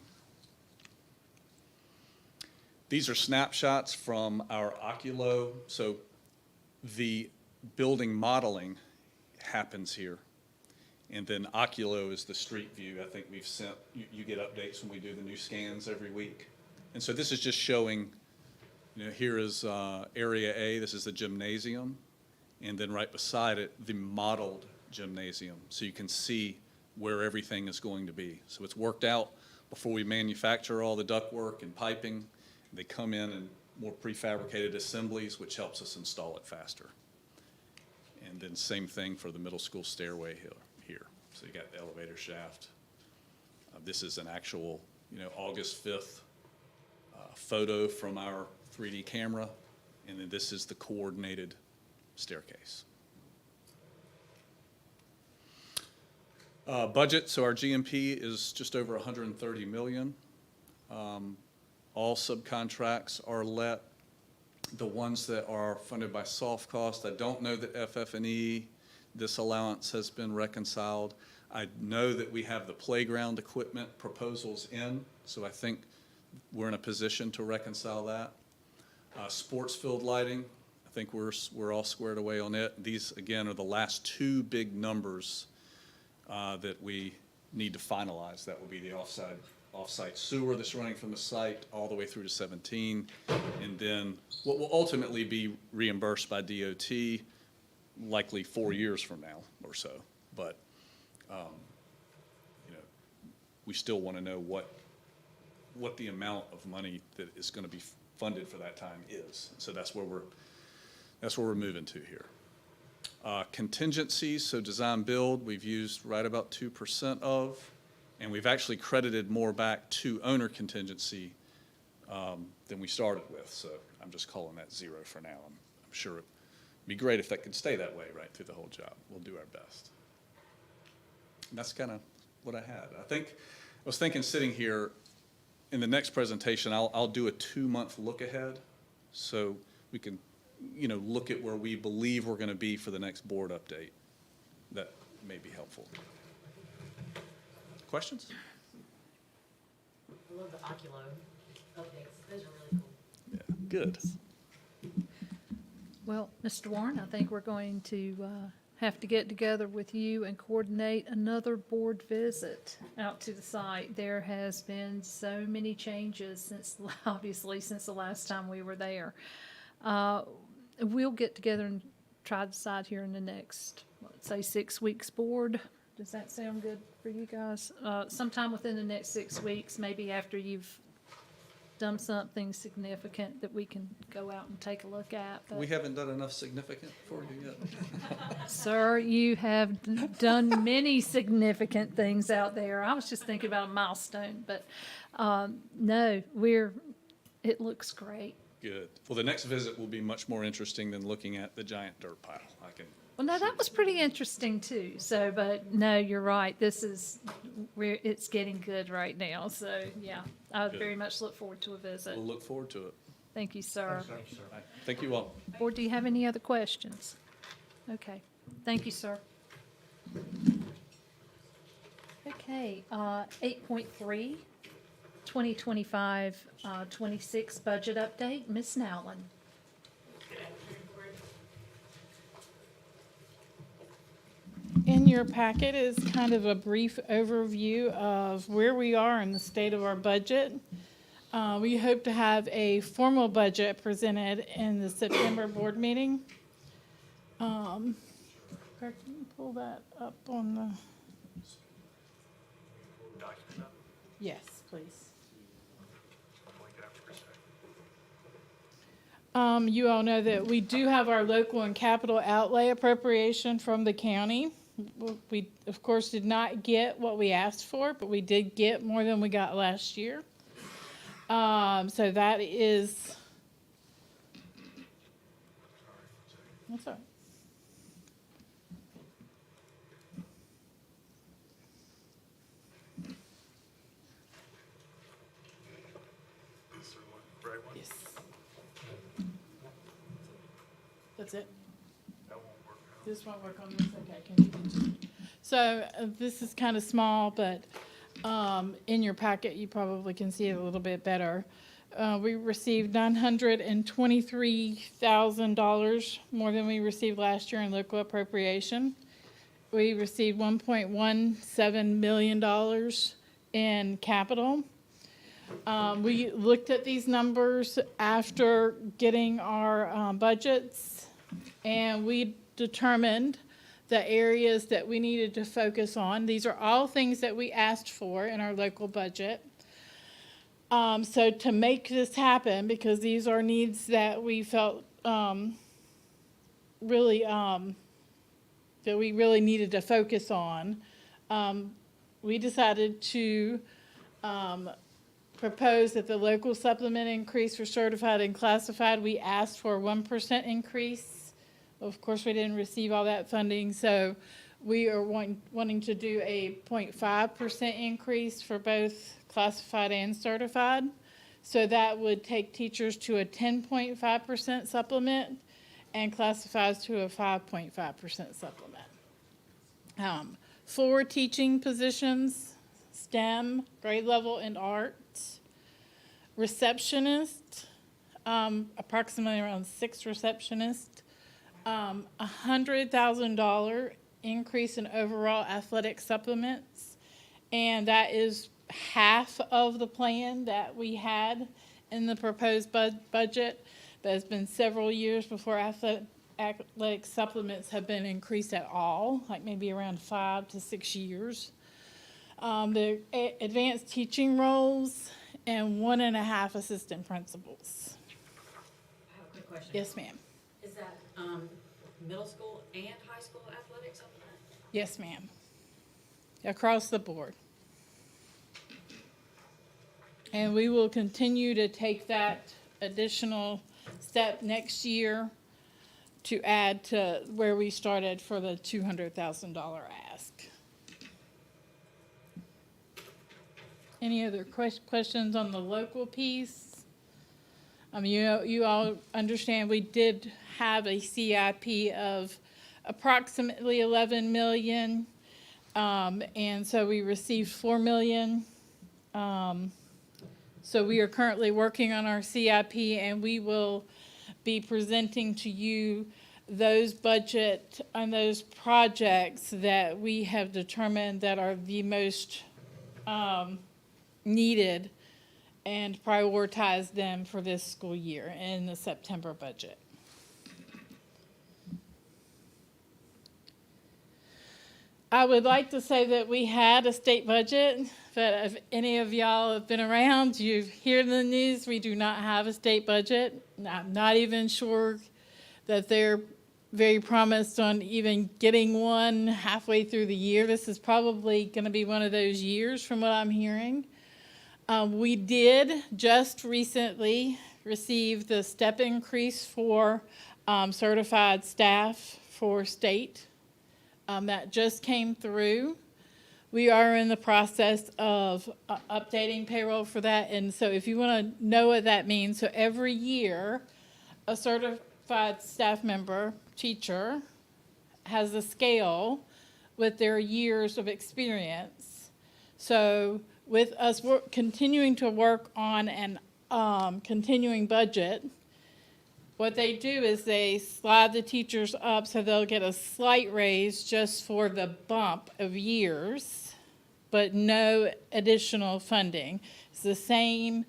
These are snapshots from our Oculo. So the building modeling happens here. And then Oculo is the street view. I think we've sent, you get updates when we do the new scans every week. And so this is just showing, here is area A, this is the gymnasium. And then right beside it, the modeled gymnasium. So you can see where everything is going to be. So it's worked out before we manufacture all the ductwork and piping. They come in more prefabricated assemblies, which helps us install it faster. And then same thing for the middle school stairway here. So you got the elevator shaft. This is an actual, August 5th photo from our 3D camera. And then this is the coordinated staircase. Budget, so our GMP is just over 130 million. All subcontracts are let. The ones that are funded by soft cost, I don't know that FF&E, this allowance has been reconciled. I know that we have the playground equipment proposals in, so I think we're in a position to reconcile that. Sports field lighting, I think we're all squared away on it. These, again, are the last two big numbers that we need to finalize. That will be the off-site sewer that's running from the site all the way through to 17, and then what will ultimately be reimbursed by DOT, likely 4 years from now or so. But we still want to know what the amount of money that is going to be funded for that time is. So that's where we're moving to here. Contingencies, so design build, we've used right about 2% of, and we've actually credited more back to owner contingency than we started with. So I'm just calling that zero for now. I'm sure it'd be great if that could stay that way right through the whole job. We'll do our best. And that's kind of what I had. I was thinking sitting here in the next presentation, I'll do a 2-month look ahead, so we can look at where we believe we're going to be for the next board update. That may be helpful. Questions? I love the Oculo updates. Those are really cool. Yeah, good. Well, Mr. Warren, I think we're going to have to get together with you and coordinate another board visit out to the site. There has been so many changes since, obviously, since the last time we were there. We'll get together and try to decide here in the next, let's say, 6 weeks board. Does that sound good for you guys? Sometime within the next 6 weeks, maybe after you've done something significant that we can go out and take a look at. But We haven't done enough significant for you yet. sir, you have done many significant things out there. I was just thinking about a milestone, but no, it looks great. Good. Well, the next visit will be much more interesting than looking at the giant dirt pile. I can. Well, no, that was pretty interesting too. So, but no, you're right. It's getting good right now. So, yeah, I would Good. very much look forward to a visit. We'll look forward to it. Thank you, sir. Thank you all. Board, do you have any other questions? Okay, thank you, sir. Okay, 8.3, 2025-26 budget update. Ms. Nowlin. In your packet is kind of a brief overview of where we are in the state of our budget. We hope to have a formal budget presented in the September board meeting. Can you pull that up on the? Yes, please. You all know that we do have our local and capital outlay appropriation from the county. We, of course, did not get what we asked for, but we did get more than we got last year. So that is, that's all right. Yes. That's it? This won't work on this, okay, can you continue? So, this is kind of small, but, in your packet, you probably can see it a little bit better. We received $923,000 more than we received last year in local appropriation. We received $1.17 million in capital. We looked at these numbers after getting our budgets, and we determined the areas that we needed to focus on. These are all things that we asked for in our local budget. So to make this happen, because these are needs that we felt really that we really needed to focus on, we decided to propose that the local supplement increase for certified and classified, we asked for a 1% increase. Of course, we didn't receive all that funding, so we are wanting to do a 0.5% increase for both classified and certified. So that would take teachers to a 10.5% supplement and classifieds to a 5.5% supplement. 4 teaching positions, STEM, grade level, and arts. Receptionist, approximately around 6 receptionists. $100,000 increase in overall athletic supplements, and that is half of the plan that we had in the proposed budget. But it's been several years before athletic supplements have been increased at all, like maybe around 5 to 6 years. The advanced teaching roles and 1.5 assistant principals. I have a quick question. Yes, ma'am. Is that middle school and high school athletics supplement? Yes, ma'am. Across the board. And we will continue to take that additional step next year to add to where we started for the $200,000 ask. Any other questions on the local piece? You all understand we did have a CIP of approximately $11 million, and so we received $4 million. So we are currently working on our CIP, and we will be presenting to you those budget and those projects that we have determined that are the most needed and prioritize them for this school year in the September budget. I would like to say that we had a state budget, but if any of y'all have been around, you hear the news, we do not have a state budget. I'm not even sure that they're very promised on even getting one halfway through the year. This is probably going to be one of those years from what I'm hearing. We did just recently receive the step increase for certified staff for state. That just came through. We are in the process of updating payroll for that. And so if you want to know what that means, so every year, a certified staff member, teacher, has a scale with their years of experience. So with us continuing to work on an continuing budget, what they do is they slide the teachers up so they'll get a slight raise just for the bump of years, but no additional funding. It's the same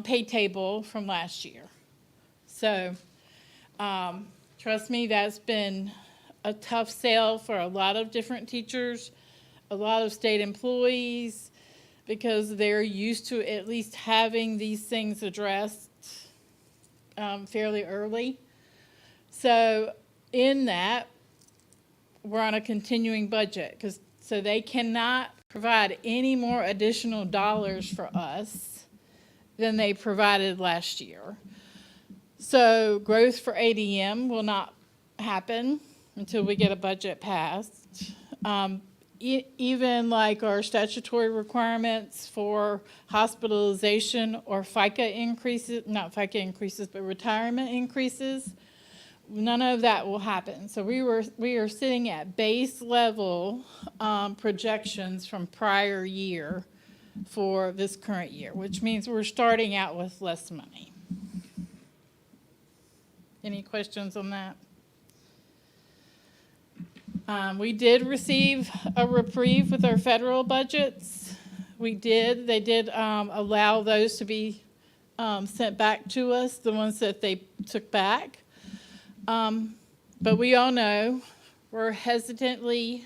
pay table from last year. So trust me, that's been a tough sell for a lot of different teachers, a lot of state employees, because they're used to at least having these things addressed fairly early. So in that, we're on a continuing budget, so they cannot provide any more additional dollars for us than they provided last year. So growth for ADM will not happen until we get a budget passed. Even like our statutory requirements for hospitalization or FICA increases, not FICA increases, but retirement increases, none of that will happen. So we are sitting at base level projections from prior year for this current year, which means we're starting out with less money. Any questions on that? We did receive a reprieve with our federal budgets. They did allow those to be sent back to us, the ones that they took back. But we all know we're hesitantly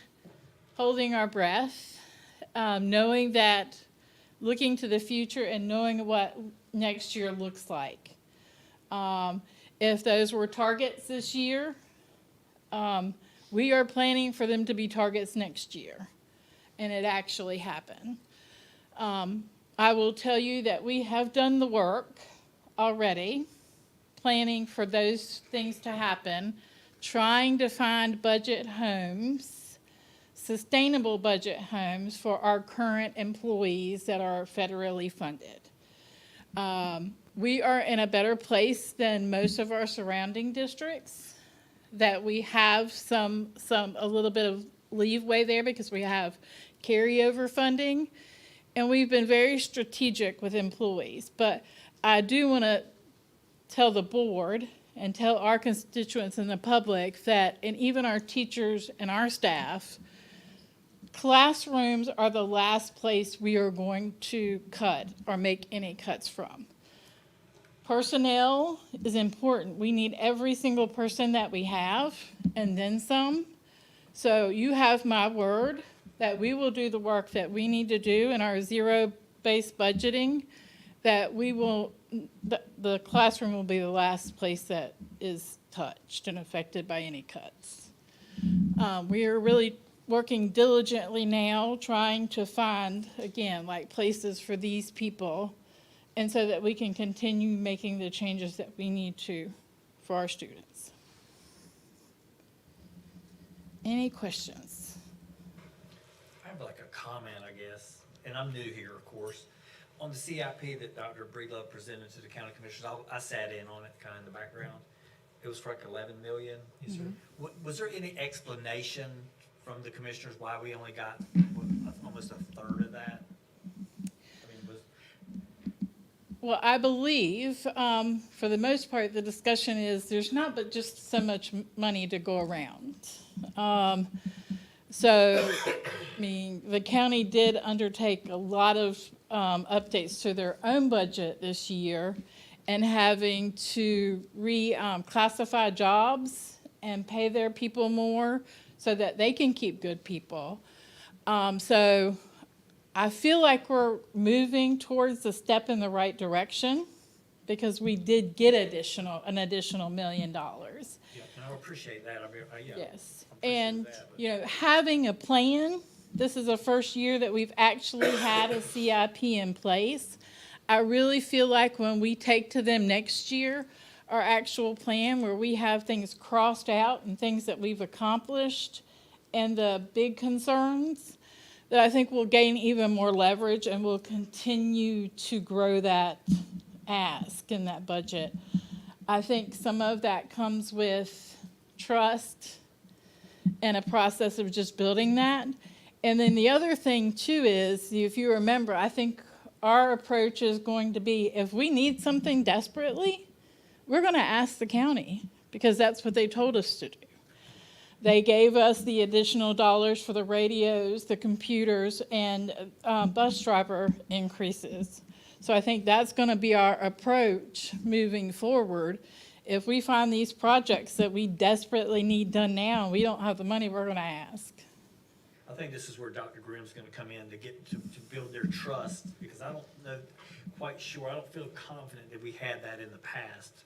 holding our breath, knowing that, looking to the future and knowing what next year looks like. If those were targets this year, we are planning for them to be targets next year, and it actually happened. I will tell you that we have done the work already, planning for those things to happen, trying to find budget homes, sustainable budget homes for our current employees that are federally funded. We are in a better place than most of our surrounding districts, that we have a little bit of leeway there because we have carryover funding, and we've been very strategic with employees. But I do want to tell the board and tell our constituents and the public that, and even our teachers and our staff, classrooms are the last place we are going to cut or make any cuts from. Personnel is important. We need every single person that we have, and then some. So you have my word that we will do the work that we need to do in our zero-based budgeting, that we will, the classroom will be the last place that is touched and affected by any cuts. We are really working diligently now, trying to find, again, like places for these people, and so that we can continue making the changes that we need to for our students. Any questions? I have like a comment, I guess, and I'm new here, of course. On the CIP that Dr. Breedlove presented to the county commissioners, I sat in on it, kind of in the background. It was for like 11 million. Was there any explanation from the commissioners why we only got almost a third of that? Well, I believe, for the most part, the discussion is there's not but just so much money to go around. So, I mean, the county did undertake a lot of updates to their own budget this year and having to reclassify jobs and pay their people more so that they can keep good people. So I feel like we're moving towards a step in the right direction because we did get an additional $1 million. Yeah, and I appreciate that. I mean, yeah. Yes. I appreciate And, that, but- you know, having a plan, this is the first year that we've actually had a CIP in place. I really feel like when we take to them next year, our actual plan where we have things crossed out and things that we've accomplished and the big concerns, that I think we'll gain even more leverage and we'll continue to grow that ask in that budget. I think some of that comes with trust and a process of just building that. And then the other thing too is, if you remember, I think our approach is going to be, if we need something desperately, we're going to ask the county because that's what they told us to do. They gave us the additional dollars for the radios, the computers, and bus driver increases. So I think that's going to be our approach moving forward. If we find these projects that we desperately need done now and we don't have the money, we're going to ask. I think this is where Dr. Grimm's gonna come in to get, to build their trust, because I don't know, quite sure, I don't feel confident that we had that in the past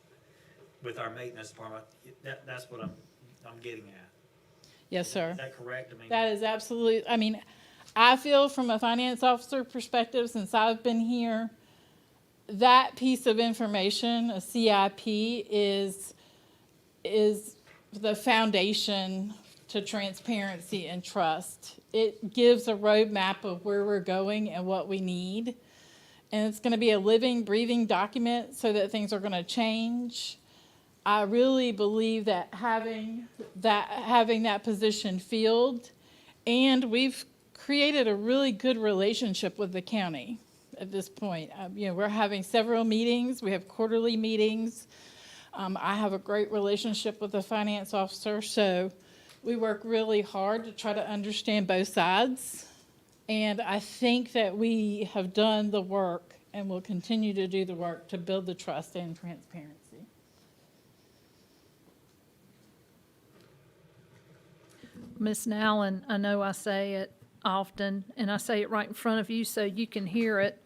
with our maintenance department. That's what I'm getting at. Yes, sir. Is that correct? I mean, That is absolutely, I mean, I feel from a finance officer perspective, since I've been here, that piece of information, a CIP, is the foundation to transparency and trust. It gives a roadmap of where we're going and what we need. And it's going to be a living, breathing document so that things are going to change. I really believe that having that position filled, and we've created a really good relationship with the county at this point. You know, we're having several meetings. We have quarterly meetings. I have a great relationship with the finance officer, so we work really hard to try to understand both sides. And I think that we have done the work and will continue to do the work to build the trust and transparency. Ms. Nowlin, I know I say it often, and I say it right in front of you so you can hear it.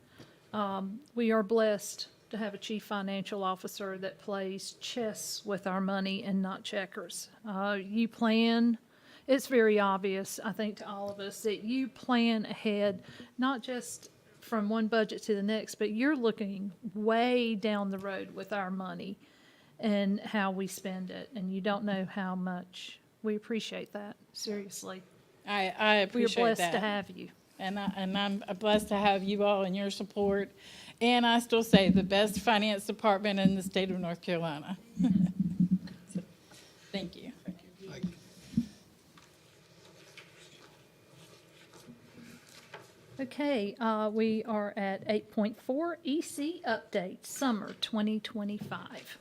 We are blessed to have a chief financial officer that plays chess with our money and not checkers. You plan, it's very obvious, I think, to all of us that you plan ahead, not just from one budget to the next, but you're looking way down the road with our money and how we spend it, and you don't know how much. We appreciate that, seriously. I appreciate that. We're blessed to have you. And I'm blessed to have you all and your support. And I still say the best finance department in the state of North Carolina. So, thank you. Okay, we are at 8.4 EC Update, Summer 2025.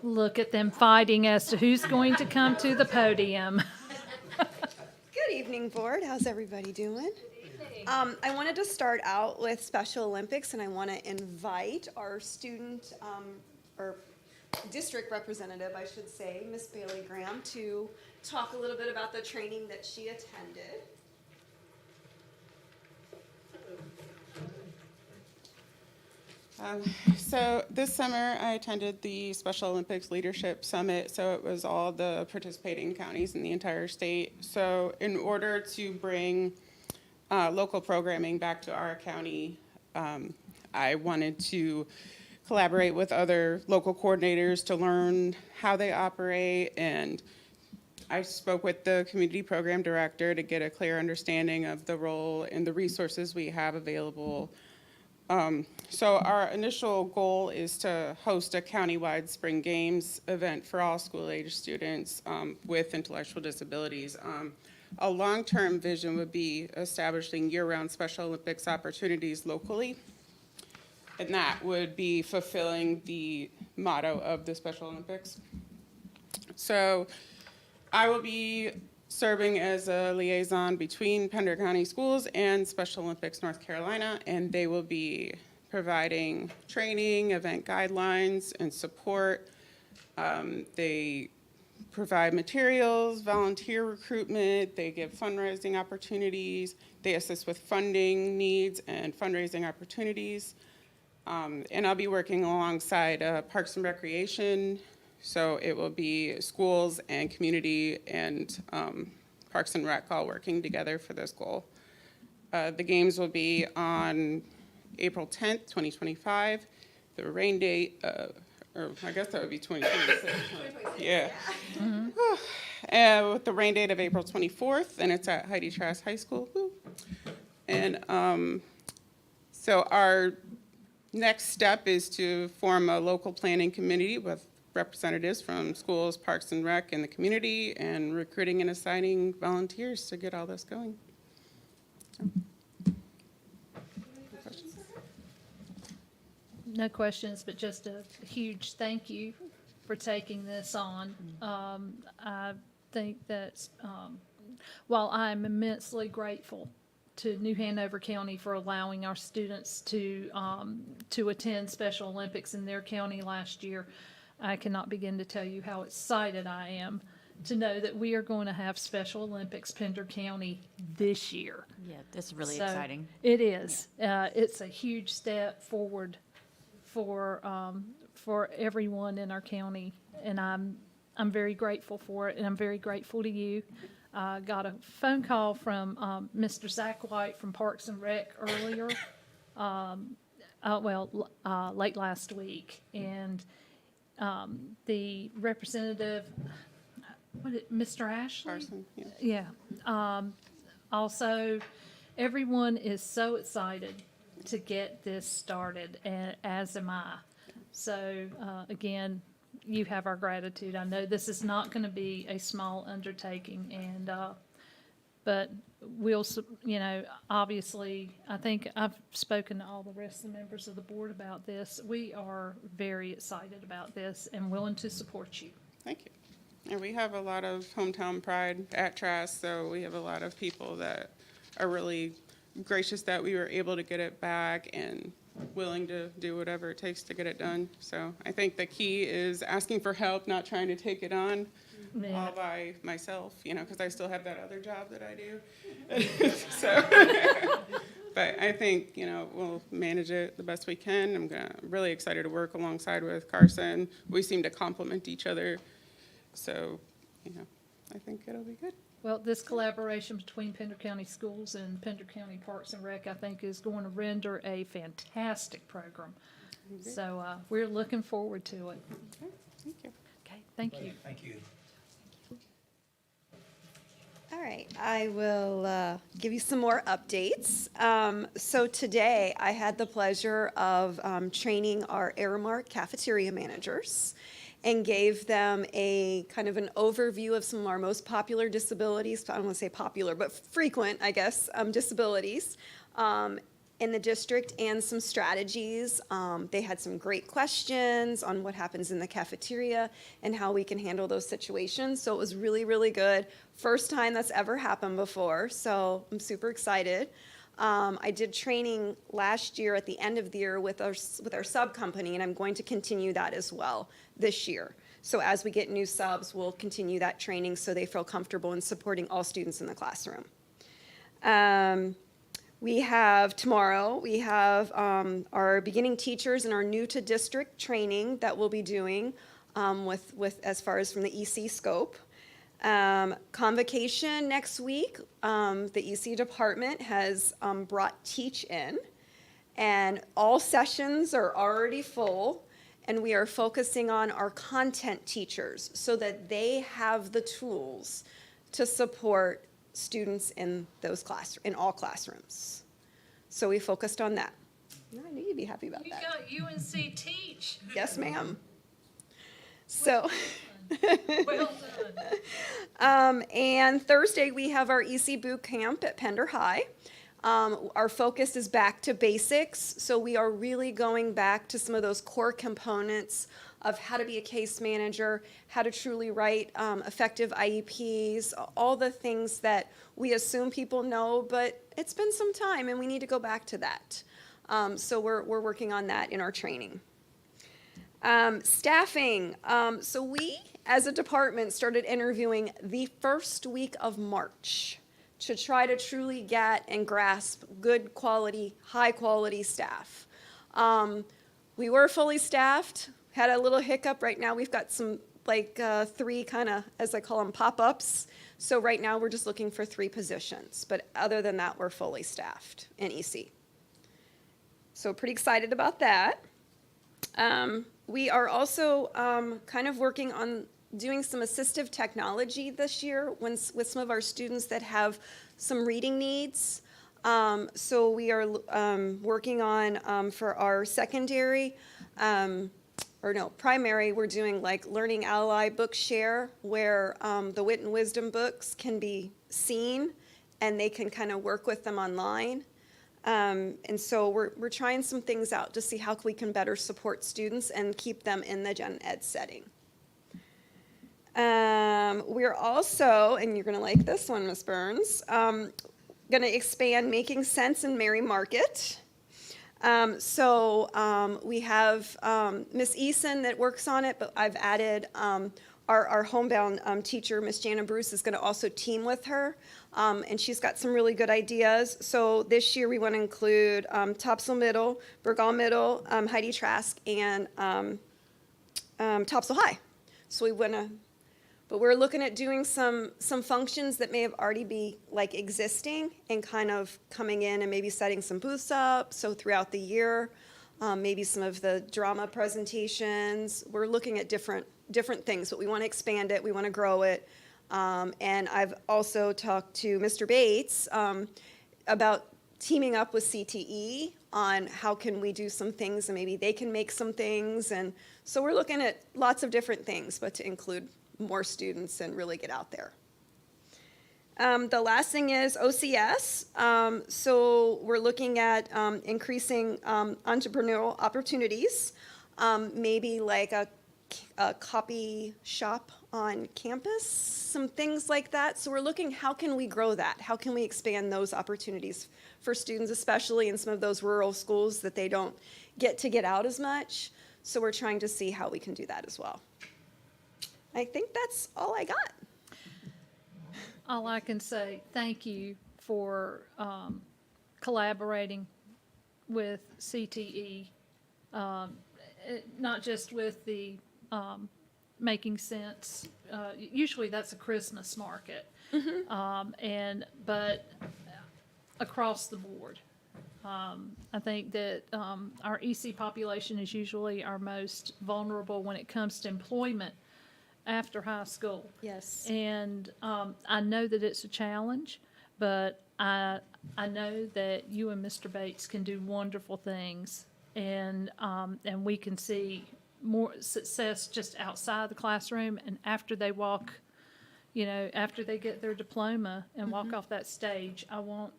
Look at them fighting as to who's going to come to the podium. Good evening, Board. How's everybody doing? I wanted to start out with Special Olympics, and I want to invite our student, or district representative, I should say, Miss Bailey Graham, to talk a little bit about the training that she attended. So this summer I attended the Special Olympics Leadership Summit, so it was all the participating counties in the entire state. So in order to bring local programming back to our county, I wanted to collaborate with other local coordinators to learn how they operate, and I spoke with the community program director to get a clear understanding of the role and the resources we have available. So our initial goal is to host a countywide spring games event for all school-age students with intellectual disabilities. A long-term vision would be establishing year-round Special Olympics opportunities locally. And that would be fulfilling the motto of the Special Olympics. So I will be serving as a liaison between Pender County Schools and Special Olympics North Carolina, and they will be providing training, event guidelines, and support. They provide materials, volunteer recruitment, they give fundraising opportunities, they assist with funding needs and fundraising opportunities. And I'll be working alongside Parks and Recreation, so it will be schools and community and Parks and Rec all working together for this goal. The games will be on April 10th, 2025. The rain date, or I guess that would be 2026. Yeah. With the rain date of April 24th, and it's at Heidi Trask High School. Woo. And so our next step is to form a local planning committee with representatives from schools, Parks and Rec, and the community, and recruiting and assigning volunteers to get all this going. No questions, but just a huge thank you for taking this on. I think that while I'm immensely grateful to New Hanover County for allowing our students to attend Special Olympics in their county last year, I cannot begin to tell you how excited I am to know that we are going to have Special Olympics Pender County this year. Yeah, that's really So, exciting. It is. It's a huge step forward for everyone in our county, and I'm very grateful for it, and I'm very grateful to you. Got a phone call from Mr. Zach White from Parks and Rec earlier, late last week, and the representative, Mr. Ashley? Carson, yeah. Yeah. Also, everyone is so excited to get this started, and as am I. So, again, you have our gratitude. I know this is not going to be a small undertaking, and but we'll, obviously, I think I've spoken to all the rest of the members of the board about this. We are very excited about this and willing to support you. Thank you. And we have a lot of hometown pride at Trask, so we have a lot of people that are really gracious that we were able to get it back and willing to do whatever it takes to get it done. So I think the key is asking for help, not trying to take it on all by myself, because I still have that other job that I do. But I think, we'll manage it the best we can. I'm really excited to work alongside with Carson. We seem to complement each other. So, I think it'll be good. Well, this collaboration between Pender County Schools and Pender County Parks and Rec, I think, is going to render a fantastic program. So we're looking forward to it. Okay, thank you. Okay, thank you. Thank you. All right, I will give you some more updates. So today, I had the pleasure of training our Aramark cafeteria managers and gave them a kind of an overview of some of our most popular disabilities. I don't want to say popular, but frequent, I guess, disabilities in the district, and some strategies. They had some great questions on what happens in the cafeteria and how we can handle those situations. So it was really, really good. First time that's ever happened before, so I'm super excited. I did training last year at the end of the year with our sub company, and I'm going to continue that as well this year. So as we get new subs, we'll continue that training so they feel comfortable in supporting all students in the classroom. Tomorrow, we have our beginning teachers and our new to district training that we'll be doing with as far as from the EC scope. Convocation next week, the EC department has brought Teach in, and all sessions are already full, and we are focusing on our content teachers so that they have the tools to support students in in all classrooms. So we focused on that. I knew you'd be happy about that. You got UNC Teach. Yes, ma'am. So Well done. And Thursday, we have our EC boot camp at Pender High. Our focus is back to basics, so we are really going back to some of those core components of how to be a case manager, how to truly write effective IEPs, all the things that we assume people know, but it's been some time and we need to go back to that. So we're working on that in our training. Staffing. So we, as a department, started interviewing the first week of March to try to truly get and grasp good quality, high quality staff. We were fully staffed, had a little hiccup. Right now we've got some like 3 kind of, as I call them, pop-ups. So right now we're just looking for 3 positions. But other than that, we're fully staffed in EC. So pretty excited about that. We are also kind of working on doing some assistive technology this year with some of our students that have some reading needs. So we are working on for our secondary, primary, we're doing like Learning Ally Book Share, where the Wit and Wisdom books can be seen and they can kind of work with them online. And so we're trying some things out to see how we can better support students and keep them in the gen ed setting. We're also, and you're going to like this one, Ms. Burns, going to expand Making Sense in Mary Market. We have Miss Eason that works on it, but I've added our homebound teacher, Miss Jana Bruce, is going to also team with her, and she's got some really good ideas. So this year we want to include Topsail Middle, Burgal Middle, Heidi Trask, and Topsail High. So we want to, but we're looking at doing some functions that may have already be like existing and kind of coming in and maybe setting some booths up. So throughout the year, maybe some of the drama presentations. We're looking at different things, but we want to expand it. We want to grow it. And I've also talked to Mr. Bates about teaming up with CTE on how can we do some things and maybe they can make some things. And so we're looking at lots of different things, but to include more students and really get out there. The last thing is OCS. So we're looking at increasing entrepreneurial opportunities, maybe like a copy shop on campus, some things like that. So we're looking, how can we grow that? How can we expand those opportunities for students, especially in some of those rural schools that they don't get out as much? So we're trying to see how we can do that as well. I think that's all I got. All I can say, thank you for collaborating with CTE, not just with the Making Sense. Usually that's a Christmas market, but across the board. I think that our EC population is usually our most vulnerable when it comes to employment after high school. Yes. And I know that it's a challenge, but I know that you and Mr. Bates can do wonderful things, and we can see more success just outside the classroom and after they walk, after they get their diploma and walk off that stage. I want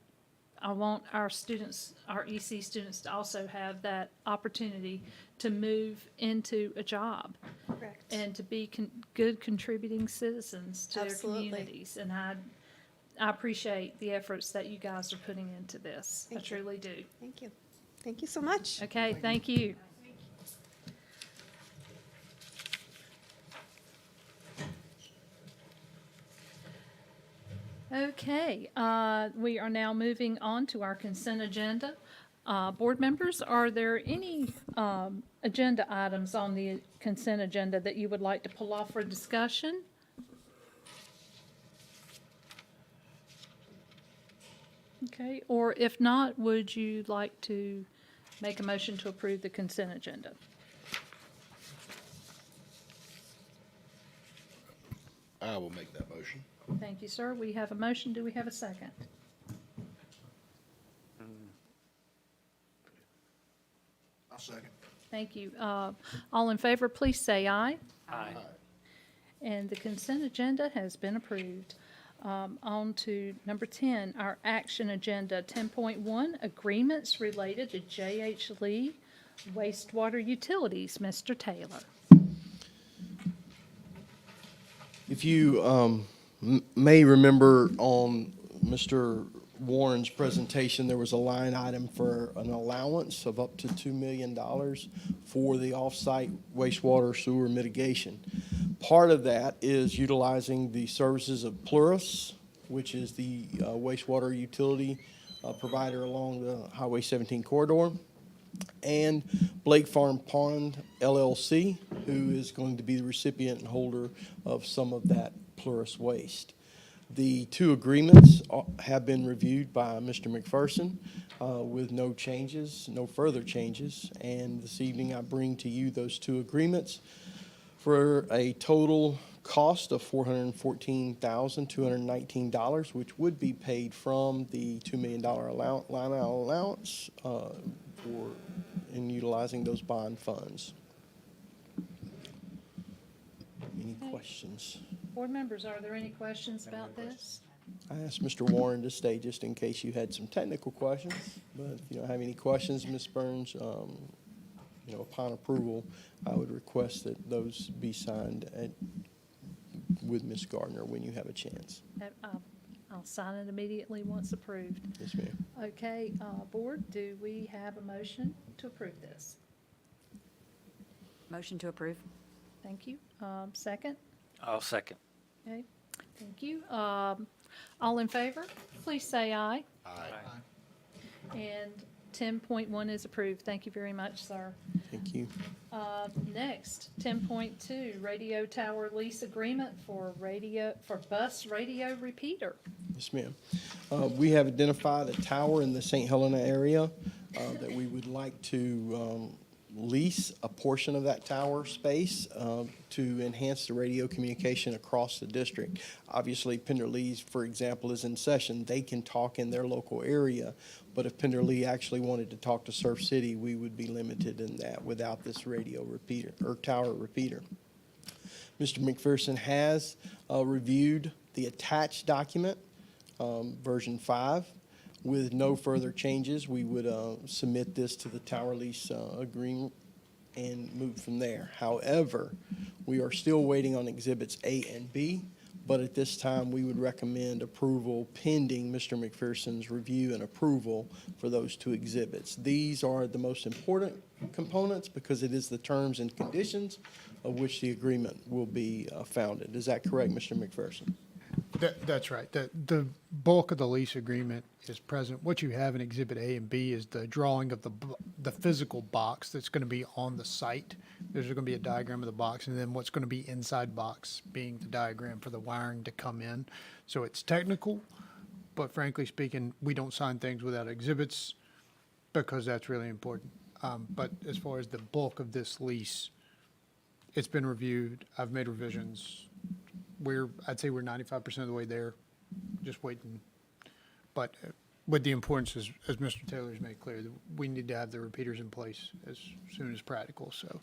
our students, our EC students, to also have that opportunity to move into a job. Correct. And to be good contributing citizens to Absolutely. their communities. And I appreciate the efforts that you guys are putting into this. I truly do. Thank you. Thank you so much. Okay, thank you. Okay, we are now moving on to our consent agenda. Board members, are there any agenda items on the consent agenda that you would like to pull off for discussion? Okay, or if not, would you like to make a motion to approve the consent agenda? I will make that motion. Thank you, sir. We have a motion. Do we have a second? I'll second. Thank you. All in favor, please say aye. Aye. And the consent agenda has been approved. On to number 10, our action agenda, 10.1, agreements related to J.H. Lee wastewater utilities. Mr. Taylor. If you may remember on Mr. Warren's presentation, there was a line item for an allowance of up to $2 million for the off-site wastewater sewer mitigation. Part of that is utilizing the services of Plurus, which is the wastewater utility provider along the Highway 17 corridor, and Blake Farm Pond LLC, who is going to be the recipient and holder of some of that Plurus waste. The two agreements have been reviewed by Mr. McPherson with no changes, no further changes, and this evening I bring to you those two agreements for a total cost of $414,219, which would be paid from the $2 million line allowance in utilizing those bond funds. Any questions? Board members, are there any questions about this? I asked Mr. Warren to stay just in case you had some technical questions, but if you don't have any questions, Ms. Burns, upon approval, I would request that those be signed with Ms. Gardner when you have a chance. I'll sign it immediately once approved. Yes, ma'am. Okay, board, do we have a motion to approve this? Motion to approve. Thank you. Second? I'll second. Okay, thank you. All in favor, please say aye. Aye. And 10.1 is approved. Thank you very much, sir. Thank you. Next, 10.2, radio tower lease agreement for bus radio repeater. Yes, ma'am. We have identified a tower in the St. Helena area that we would like to lease a portion of that tower space to enhance the radio communication across the district. Obviously, Pender Lee's, for example, is in session. They can talk in their local area, but if Pender Lee actually wanted to talk to Surf City, we would be limited in that without this radio repeater or tower repeater. Mr. McPherson has reviewed the attached document, version 5. With no further changes, we would submit this to the tower lease agreement and move from there. However, we are still waiting on exhibits A and B, but at this time, we would recommend approval pending Mr. McPherson's review and approval for those two exhibits. These are the most important components because it is the terms and conditions of which the agreement will be founded. Is that correct, Mr. McPherson? That's right. The bulk of the lease agreement is present. What you have in Exhibit A and B is the drawing of the physical box that's going to be on the site. There's going to be a diagram of the box, and then what's going to be inside box being the diagram for the wiring to come in. So it's technical, but frankly speaking, we don't sign things without exhibits because that's really important. But as far as the bulk of this lease, it's been reviewed. I've made revisions. I'd say we're 95% of the way there, just waiting. But with the importance, as Mr. Taylor's made clear, that we need to have the repeaters in place as soon as practical. So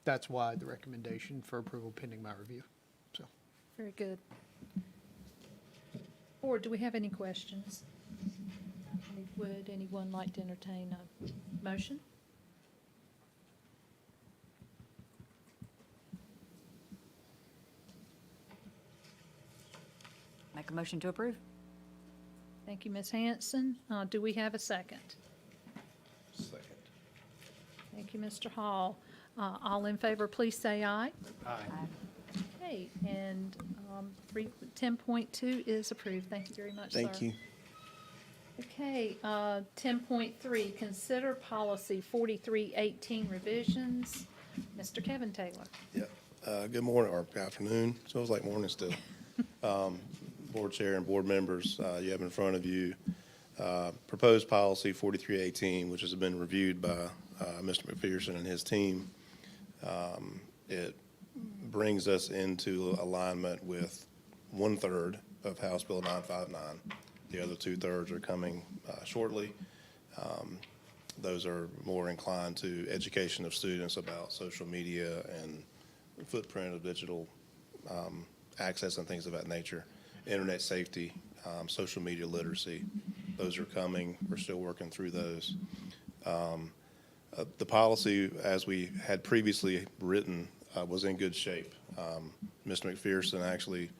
that's why the recommendation for approval pending my review. So. Very good. Board, do we have any questions? Would anyone like to entertain a motion? Make a motion to approve. Thank you, Ms. Hanson. Do we have a second? Second. Thank you, Mr. Hall. All in favor, please say aye. Aye. Okay, and 10.2 is approved. Thank you very much, sir. Thank you. Okay, 10.3, consider policy 4318 revisions. Mr. Kevin Taylor. Yeah. Good morning, or good afternoon. Feels like morning still. Board Chair and board members, you have in front of you proposed policy 4318, which has been reviewed by Mr. McPherson and his team. It brings us into alignment with 1/3 of House Bill 959. The other 2/3 are coming shortly. Those are more inclined to education of students about social media and the footprint of digital access and things of that nature. Internet safety, social media literacy, those are coming. We're still working through those. The policy, as we had previously written, was in good shape. Mr. McPherson actually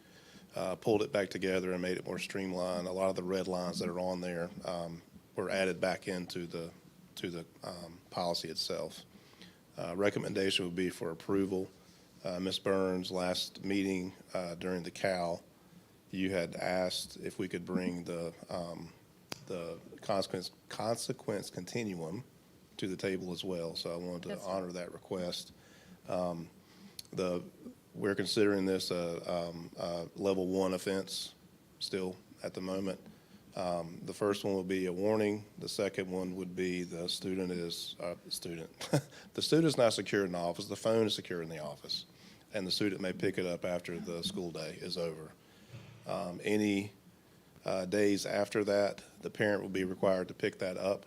pulled it back together and made it more streamlined. A lot of the red lines that are on there were added back into the policy itself. Recommendation would be for approval. Ms. Burns, last meeting during the CAL, you had asked if we could bring the consequence continuum to the table as well. So I wanted to honor that request. We're considering this a level 1 offense still at the moment. The first one would be a warning. The second one would be the student is the student's not secure in the office. The phone is secure in the office, and the student may pick it up after the school day is over. Any days after that, the parent will be required to pick that up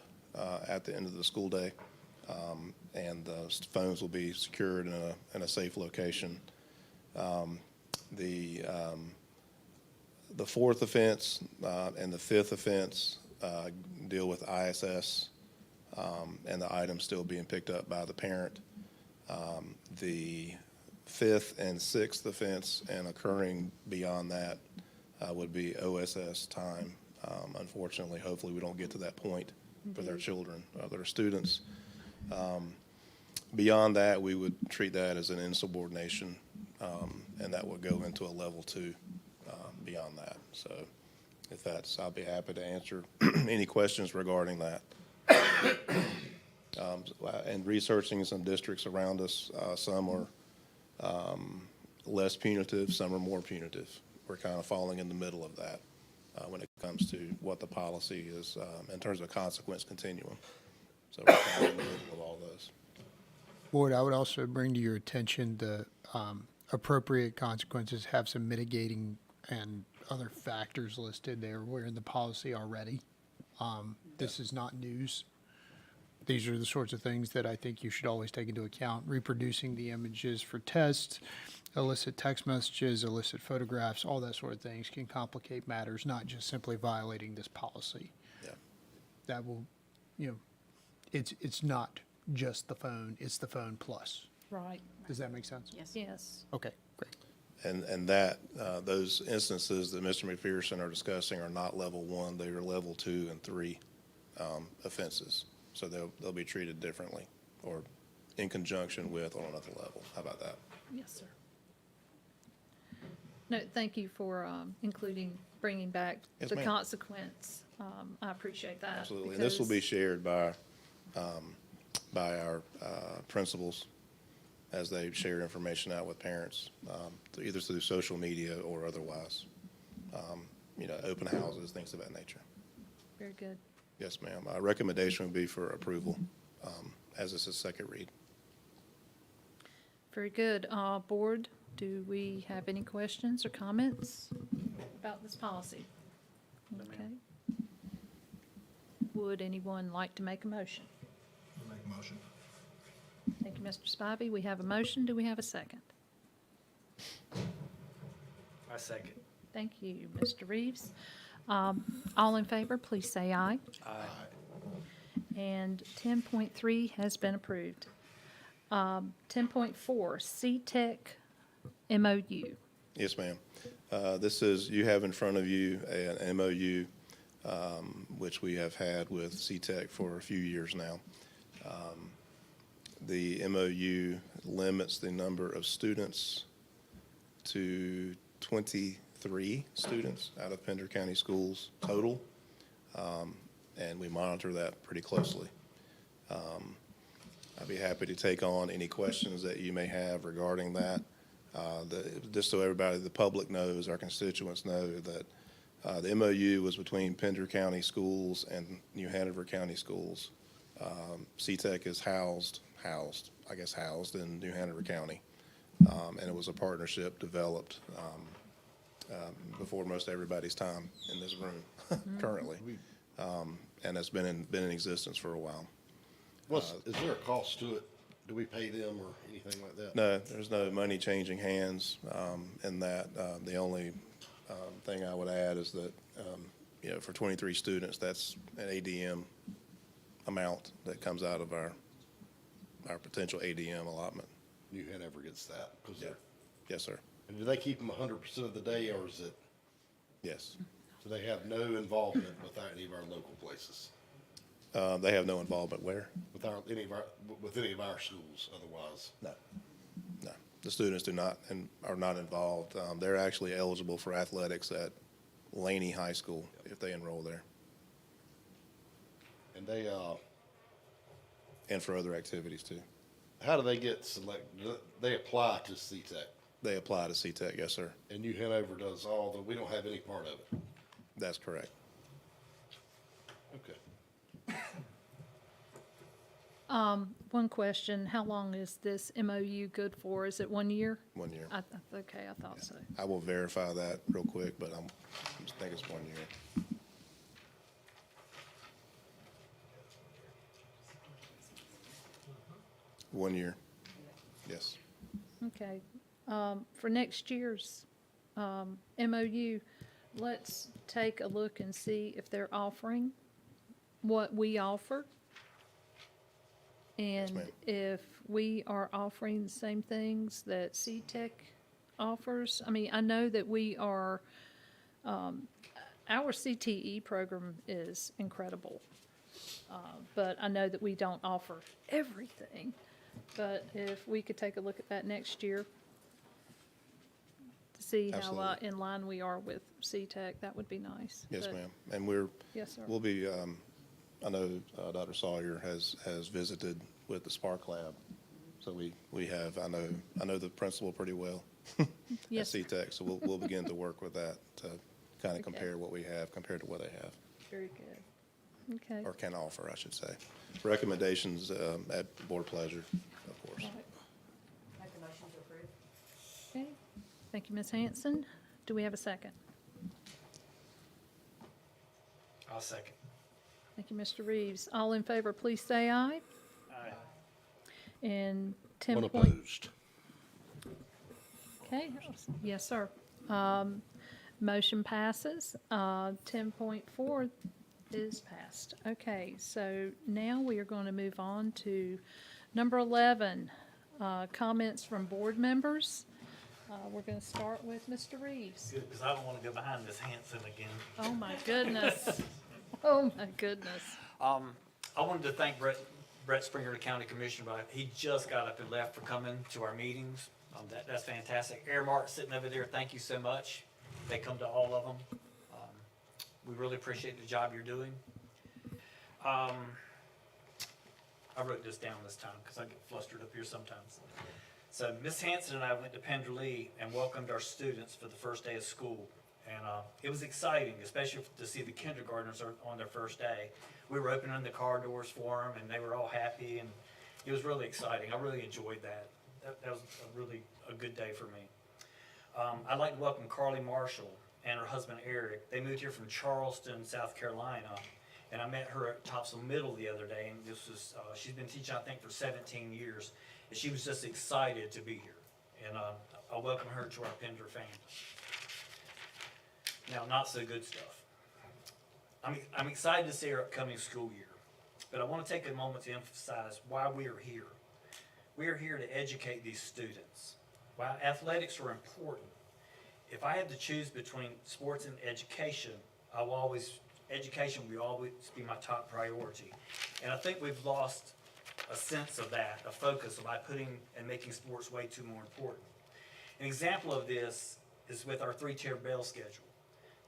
at the end of the school day, and the phones will be secured in a safe location. The fourth offense and the fifth offense deal with ISS and the items still being picked up by the parent. The fifth and sixth offense and occurring beyond that would be OSS time. Unfortunately, hopefully we don't get to that point for their children, their students. Beyond that, we would treat that as an insubordination, and that would go into a level 2 beyond that. So if that's, I'll be happy to answer any questions regarding that. And researching some districts around us, some are less punitive, some are more punitive. We're kind of falling in the middle of that when it comes to what the policy is in terms of consequence continuum. So we're kind of in the middle of all those. Board, I would also bring to your attention the appropriate consequences have some mitigating and other factors listed there. We're in the policy already. This is not news. These are the sorts of things that I think you should always take into account. Reproducing the images for tests, illicit text messages, illicit photographs, all that sort of things can complicate matters, not just simply violating this policy. Yeah. That will, it's not just the phone, it's the phone plus. Right. Does that make sense? Yes. Yes. Okay, great. And that, those instances that Mr. McPherson are discussing are not level 1, they are level 2 and 3 offenses. So they'll be treated differently or in conjunction with on another level. How about that? Yes, sir. No, thank you for bringing back Yes, the ma'am. consequence. I appreciate that. Absolutely. And this will be shared by our principals as they share information out with parents, either through social media or otherwise. Open houses, things of that nature. Very good. Yes, ma'am. Our recommendation would be for approval as this is second read. Very good. Board, do we have any questions or comments about this policy? Okay. Would anyone like to make a motion? Make a motion. Thank you, Mr. Spivey. We have a motion. Do we have a second? I second. Thank you, Mr. Reeves. All in favor, please say aye. Aye. And 10.3 has been approved. 10.4, CTEC MOU. Yes, ma'am. This is, you have in front of you an MOU, which we have had with CTEC for a few years now. The MOU limits the number of students to 23 students out of Pender County Schools total, and we monitor that pretty closely. I'd be happy to take on any questions that you may have regarding that. Just so everybody, the public knows, our constituents know that the MOU was between Pender County Schools and New Hanover County Schools. CTEC is housed in New Hanover County. And it was a partnership developed before most everybody's time in this room currently. And it's been in existence for a while. Is there a cost to it? Do we pay them or anything like that? No, there's no money changing hands in that. The only thing I would add is that, for 23 students, that's an ADM amount that comes out of our potential ADM allotment. New Hanover gets that? 'Cause they're- Yes, sir. And do they keep them 100% of the day, or is it, Yes. so they have no involvement with any of our local places? They have no involvement where? With any of our schools otherwise? No. No. The students are not involved. They're actually eligible for athletics at Laney High School if they enroll there, And they, and for other activities too. how do they get selected? They apply to CTEC, They apply to CTEC, yes, sir. and New Hanover does we don't have any part of it. That's correct. Okay. One question, how long is this MOU good for? Is it 1 year? 1 year. Okay, I thought so. I will verify that real quick, but I think it's 1 year. One year, yes. Okay. For next year's MOU, let's take a look and see if they're offering what we offer. And ma'am. if we are offering the same things that CTEC offers. I mean, I know that we are, our CTE program is incredible. But I know that we don't offer everything. But if we could take a look at that next year to see how Absolutely. in line we are with CTEC, that would be nice. Yes, But- ma'am. And Yes, sir. we'll be, I know Dr. Sawyer has visited with the Spark Lab. So we have, I know the principal pretty well at Yes, sir. CTEC. So we'll begin to work with that to kind Okay. of compare what we have compared to what they have, Very good. Okay. or can offer, I should say. Recommendations at board pleasure, of course. Right. Make a motion to approve. Okay. Thank you, Ms. Hanson. Do we have a second? I'll second. Thank you, Mr. Reeves. All in favor, please say aye. Aye. And One 10 point, opposed. okay, yes, sir. Motion passes. 10.4 is passed. Okay, so now we are going to move on to number 11, comments from board members. We're going to start with Mr. Reeves. Good, because I don't want to go behind Ms. Hanson again. Oh, my goodness. Oh, my goodness. I wanted to thank Brett Springer, the county commissioner, but he just got up and left for coming to our meetings. That's fantastic. Airmark sitting over there, thank you so much. They come to all of them. We really appreciate the job you're doing. I wrote this down this time because I get flustered up here sometimes. So Ms. Hanson and I went to Pender and welcomed our students for the first day of school. And it was exciting, especially to see the kindergartners on their first day. We were opening the car doors for them, and they were all happy, and it was really exciting. I really enjoyed that. That was a good day for me. I'd like to welcome Carly Marshall and her husband Eric. They moved here from Charleston, South Carolina, and I met her at Topsail Middle the other day, and this was, she's been teaching, I think, for 17 years, and she was just excited to be here. And I welcome her to our Pender family. Now, not so good stuff. I'm excited to see our upcoming school year, but I want to take a moment to emphasize why we are here. We are here to educate these students. While athletics are important, if I had to choose between sports and education, education will always be my top priority. And I think we've lost a sense of that, a focus by putting and making sports way too more important. An example of this is with our 3-tier bell schedule.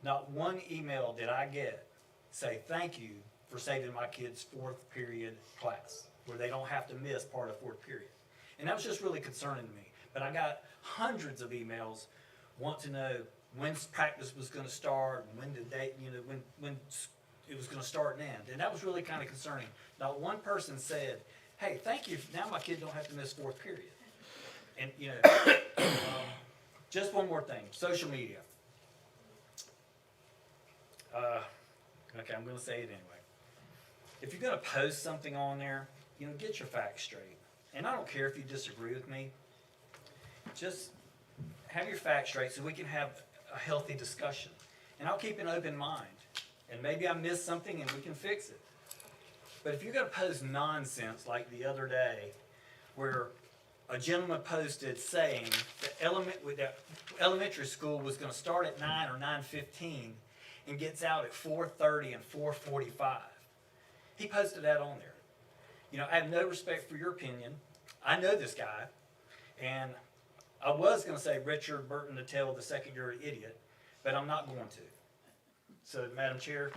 Not one email did I get say thank you for saving my kid's 4th period class, where they don't have to miss part of 4th period. And that was just really concerning to me. But I got hundreds of emails want to know when practice was going to start, and when the date, when it was going to start and end. And that was really kind of concerning. Not one person said, hey, thank you, now my kid don't have to miss 4th period. And, just one more thing, social media. Okay, I'm going to say it anyway. If you're going to post something on there, get your facts straight. and I don't care if you disagree with me, just have your facts straight so we can have a healthy discussion. And I'll keep an open mind, and maybe I missed something and we can fix it. But if you're gonna pose nonsense like the other day, where a gentleman posted saying that elementary school was gonna start at 9 or 9:15 and gets out at 4:30 and 4:45. He posted that on there. You know, I have no respect for your opinion. I know this guy, and I was gonna say Richard Burton the Tail of the Second Year Idiot, but I'm not going to. So, Madam Chair,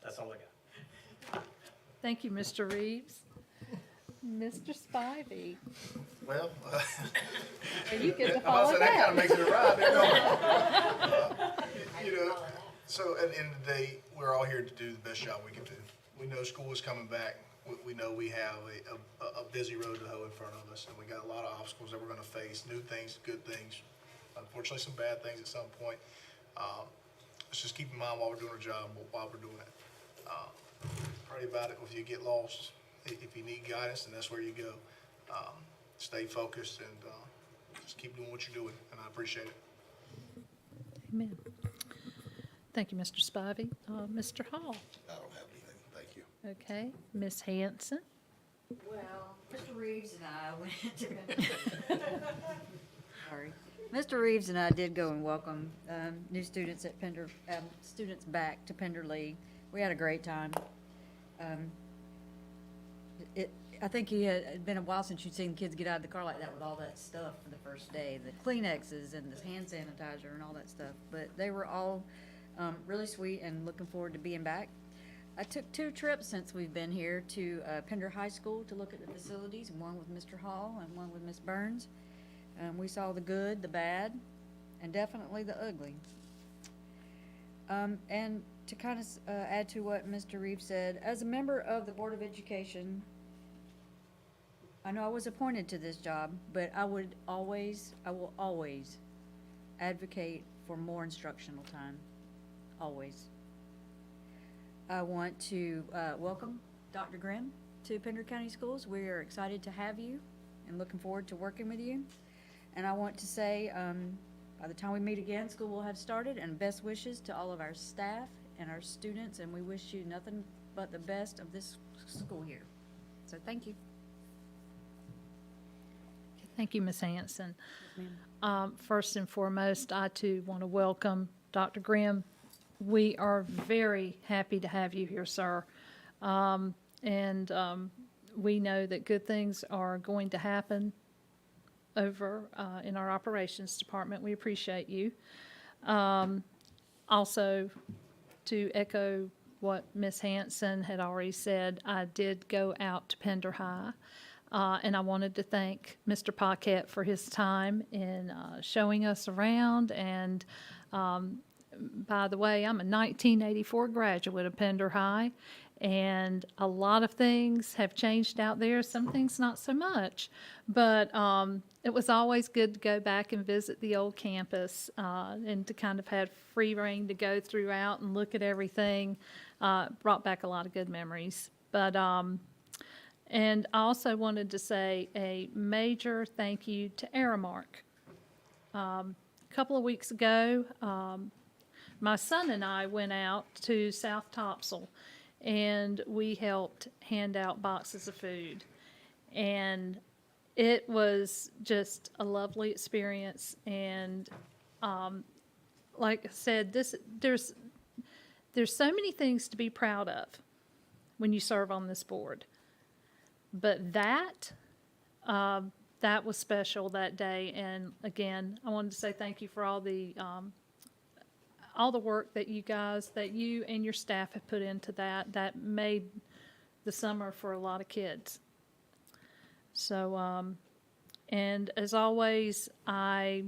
that's all I got. Thank you, Mr. Reeves. Mr. Spivey. Well, You get to I'm about follow to say, that kind of back. makes it a ride there, don't it? You know, so at the end of the day, we're all here to do the best job we can do. We know school is coming back. We know we have a busy road to hoe in front of us, and we got a lot of obstacles that we're going to face, new things, good things, unfortunately some bad things at some point. Let's just keep in mind while we're doing our job, while we're doing it. Pray about it. If you get lost, if you need guidance, then that's where you go. Stay focused and just keep doing what you're doing, and I appreciate it. Amen. Thank you, Mr. Spivey. Mr. Hall. I don't have anything, thank you. Okay, Ms. Hanson. Well, Mr. Reeves and I went to, sorry. Mr. Reeves and I did go and welcome new students at Pender, students back to Pender League. We had a great time. I think it had been a while since you'd seen kids get out of the car like that with all that stuff for the first day, the Kleenexes and the hand sanitizer and all that stuff. But they were all really sweet and looking forward to being back. I took 2 trips since we've been here to Pender High School to look at the facilities, one with Mr. Hall and one with Ms. Burns. We saw the good, the bad, and definitely the ugly. And to kind of add to what Mr. Reeves said, as a member of the Board of Education, I know I was appointed to this job, but I will always advocate for more instructional time, always. I want to welcome Dr. Grimm to Pender County Schools. We are excited to have you and looking forward to working with you. And I want to say, by the time we meet again, school will have started, and best wishes to all of our staff and our students, and we wish you nothing but the best of this school year. So thank you. Thank you, Ms. Hanson. First and foremost, I too want to welcome Dr. Grimm. We are very happy to have you here, sir. We know that good things are going to happen over in our operations department. We appreciate you. Also, to echo what Ms. Hanson had already said, I did go out to Pender High, and I wanted to thank Mr. Paquette for his time in showing us around. And by the way, I'm a 1984 graduate of Pender High, and a lot of things have changed out there, some things not so much. But it was always good to go back and visit the old campus and to kind of have free reign to go throughout and look at everything. Brought back a lot of good memories. But and I also wanted to say a major thank you to Aramark. A couple of weeks ago, my son and I went out to South Topsail, and we helped hand out boxes of food. And it was just a lovely experience. And like I said, there's so many things to be proud of when you serve on this board. But that was special that day. And again, I wanted to say thank you for all the work that you and your staff have put into that. That made the summer for a lot of kids. So, and as always, I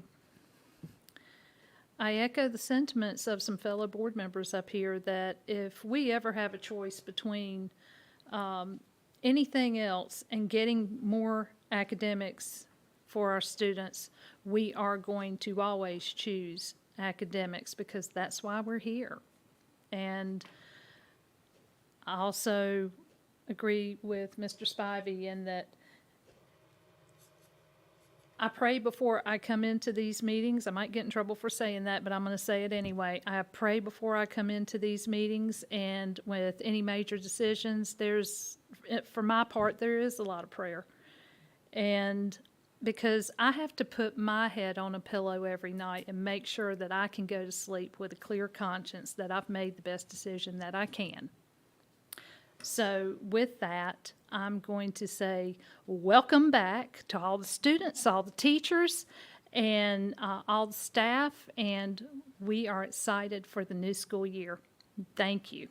echo the sentiments of some fellow board members up here that if we ever have a choice between anything else and getting more academics for our students, we are going to always choose academics because that's why we're here. And I also agree with Mr. Spivey in that I pray before I come into these meetings. I might get in trouble for saying that, but I'm going to say it anyway. I pray before I come into these meetings, and with any major decisions, for my part, there is a lot of prayer. And because I have to put my head on a pillow every night and make sure that I can go to sleep with a clear conscience that I've made the best decision that I can. So with that, I'm going to say welcome back to all the students, all the teachers, and all the staff, and we are excited for the new school year. Thank you.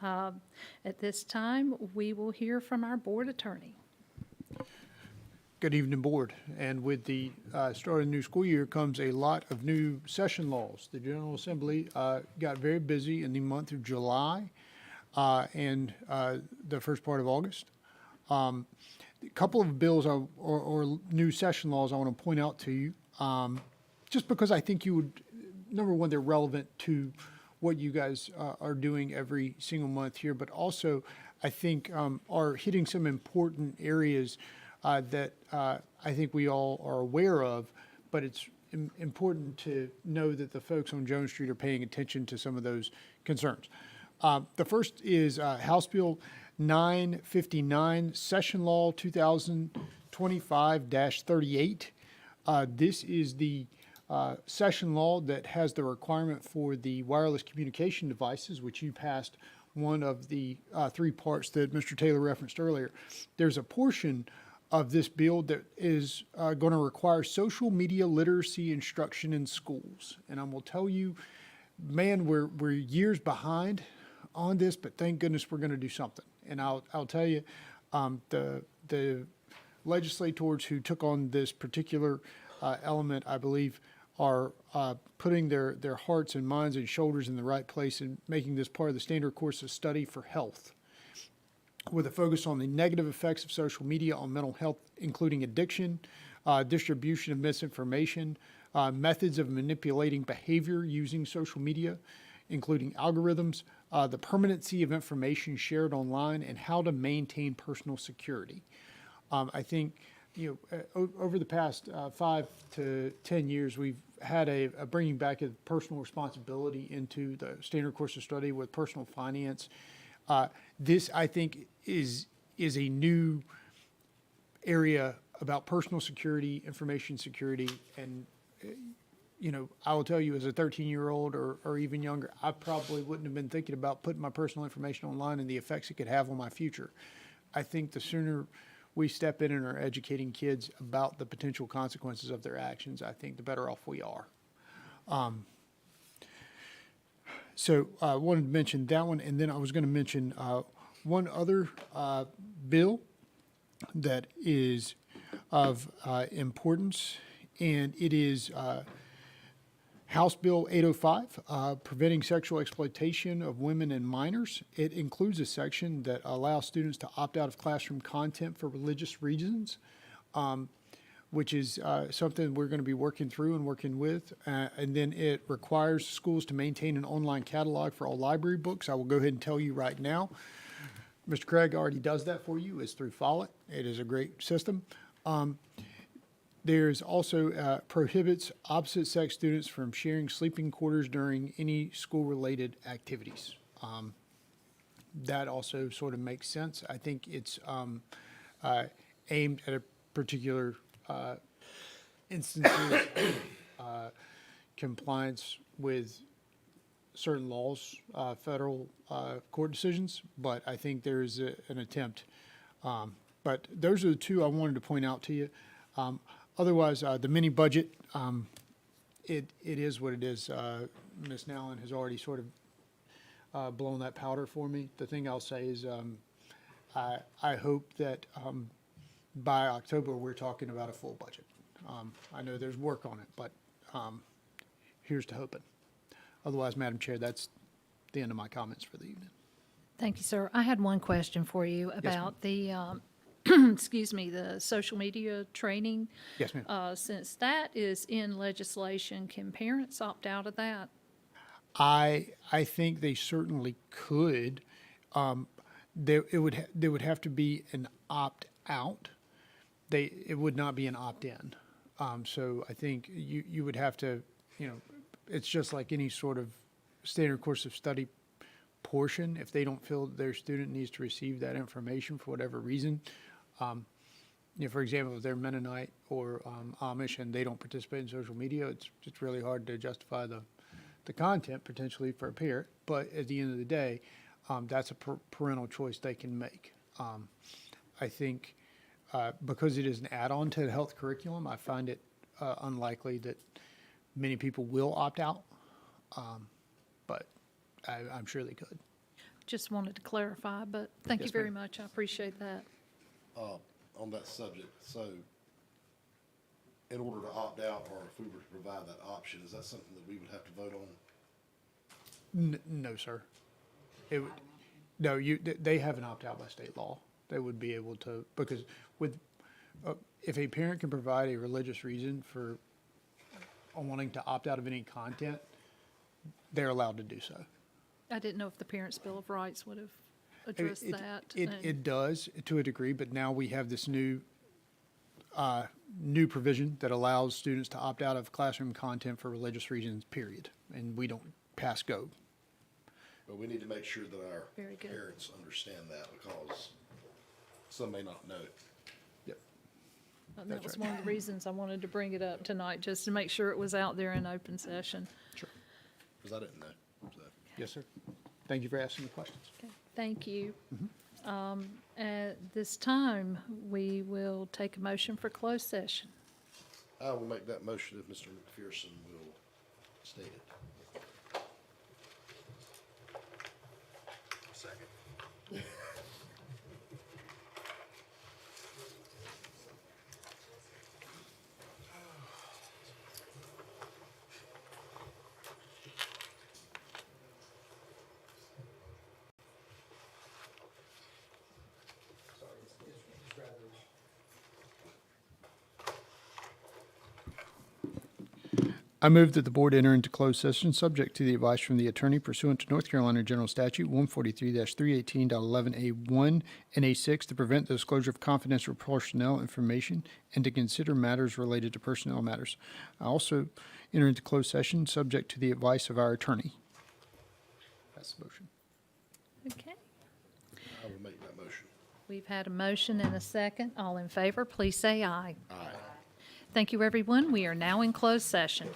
At this time, we will hear from our board attorney. Good evening, Board. And with the start of the new school year comes a lot of new session laws. The General Assembly got very busy in the month of July and the first part of August. A couple of bills or new session laws I want to point out to you, just because I think you would, number one, they're relevant to what you guys are doing every single month here, but also I think are hitting some important areas that I think we all are aware of, but it's important to know that the folks on Jones Street are paying attention to some of those concerns. The first is House Bill 959, Session Law 2025-38. This is the session law that has the requirement for the wireless communication devices, which you passed one of the three parts that Mr. Taylor referenced earlier. There's a portion of this bill that is going to require social media literacy instruction in schools. And I will tell you, man, we're years behind on this, but thank goodness we're going to do something. And I'll tell you, the legislators who took on this particular element, I believe, are putting their hearts and minds and shoulders in the right place and making this part of the standard course of study for health, with a focus on the negative effects of social media on mental health, including addiction, distribution of misinformation, methods of manipulating behavior using social media, including algorithms, the permanency of information shared online, and how to maintain personal security. I think, over the past 5 to 10 years, we've had a bringing back of personal responsibility into the standard course of study with personal finance. This, I think, is a new area about personal security, information security, and I will tell you, as a 13-year-old or even younger, I probably wouldn't have been thinking about putting my personal information online and the effects it could have on my future. I think the sooner we step in and are educating kids about the potential consequences of their actions, I think the better off we are. So I wanted to mention that one, and then I was going to mention one other bill that is of importance, and it is House Bill 805, Preventing Sexual Exploitation of Women and Minors. It includes a section that allows students to opt out of classroom content for religious reasons, which is something we're going to be working through and working with. And then it requires schools to maintain an online catalog for all library books. I will go ahead and tell you right now, Mr. Craig already does that for you. It's through Follett. It is a great system. There's also prohibits opposite-sex students from sharing sleeping quarters during any school-related activities. That also sort of makes sense. I think it's aimed at a particular instances compliance with certain laws, federal court decisions, but I think there's an attempt. But those are the two I wanted to point out to you. Otherwise, the mini budget, it is what it is. Ms. Nowlin has already sort of blown that powder for me. The thing I'll say is I hope that by October we're talking about a full budget. I know there's work on it, but here's to hoping. Otherwise, Madam Chair, that's the end of my comments for the evening. Thank you, sir. I had one question for you about the excuse me, the social media training. Yes, ma'am. Since that is in legislation, can parents opt out of that? I think they certainly could. There would have to be an opt out. It would not be an opt in. So I think you would have to, it's just like any sort of standard course of study portion. If they don't feel their student needs to receive that information for whatever reason, for example, if they're Mennonite or Amish and they don't participate in social media, it's really hard to justify the content potentially for a parent. But at the end of the day, that's a parental choice they can make. I think because it is an add-on to the health curriculum, I find it unlikely that many people will opt out, but I'm sure they could. Just wanted to clarify, but thank you Yes, very ma'am. much. I appreciate that. On that subject, so in order to opt out, or if we were to provide that option, is that something that we would have to vote on? No, sir. No, they have an opt-out by state law. They would be able to, because if a parent can provide a religious reason for wanting to opt out of any content, they're allowed to do so. I didn't know if the Parents' Bill of Rights would have addressed that. It does to a degree, but now we have this new provision that allows students to opt out of classroom content for religious reasons, period. And we don't pass go. But we need to make sure that our Very good. parents understand that, because some may not know. Yep. That That's was right. one of the reasons I wanted to bring it up tonight, just to make sure it was out there in open session. Sure. Because I didn't know. So. Yes, sir. Thank you for asking the questions. Okay, thank you. At this time, we will take a motion for closed session. I will make that motion if Mr. McPherson will state it. Second. I move that the board enter into closed session, subject to the advice from the attorney pursuant to North Carolina General Statute 143-318.11A1 and A6 to prevent the disclosure of confidential personnel information and to consider matters related to personnel matters. I also enter into closed session, subject to the advice of our attorney. That's the motion. Okay, I will make that motion. we've had a motion and a second. All in favor, please say aye. Aye. Thank you, everyone. We are now in closed session.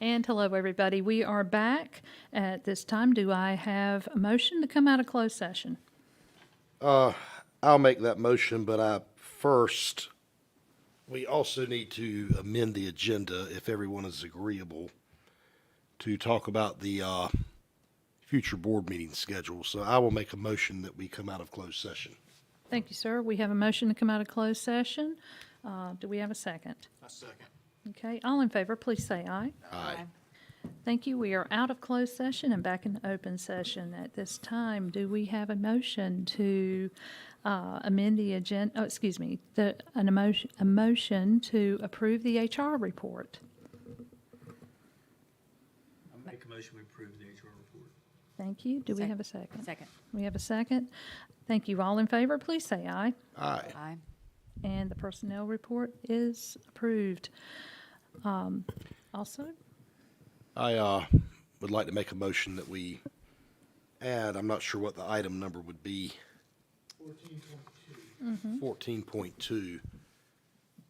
And hello, everybody. We are back at this time. Do I have a motion to come out of closed session? I'll make that motion, but we also need to amend the agenda, if everyone is agreeable, to talk about the future board meeting schedule. So I will make a motion that we come out of closed session. Thank you, sir. We have a motion to come out of closed session. Do we have a second? A second. Okay, all in favor, please say aye. Aye. Thank you. We are out of closed session and back in open session. At this time, do we have a motion to amend the agenda, a motion to approve the HR report? I'll make a motion to approve the HR report. Thank you. Do we have a second? Second. We have a second. Thank you. All in favor, please say aye. Aye. Aye. And the personnel report is approved. Also, I would like to make a motion that we add, I'm not sure what the item number would be. 14.2,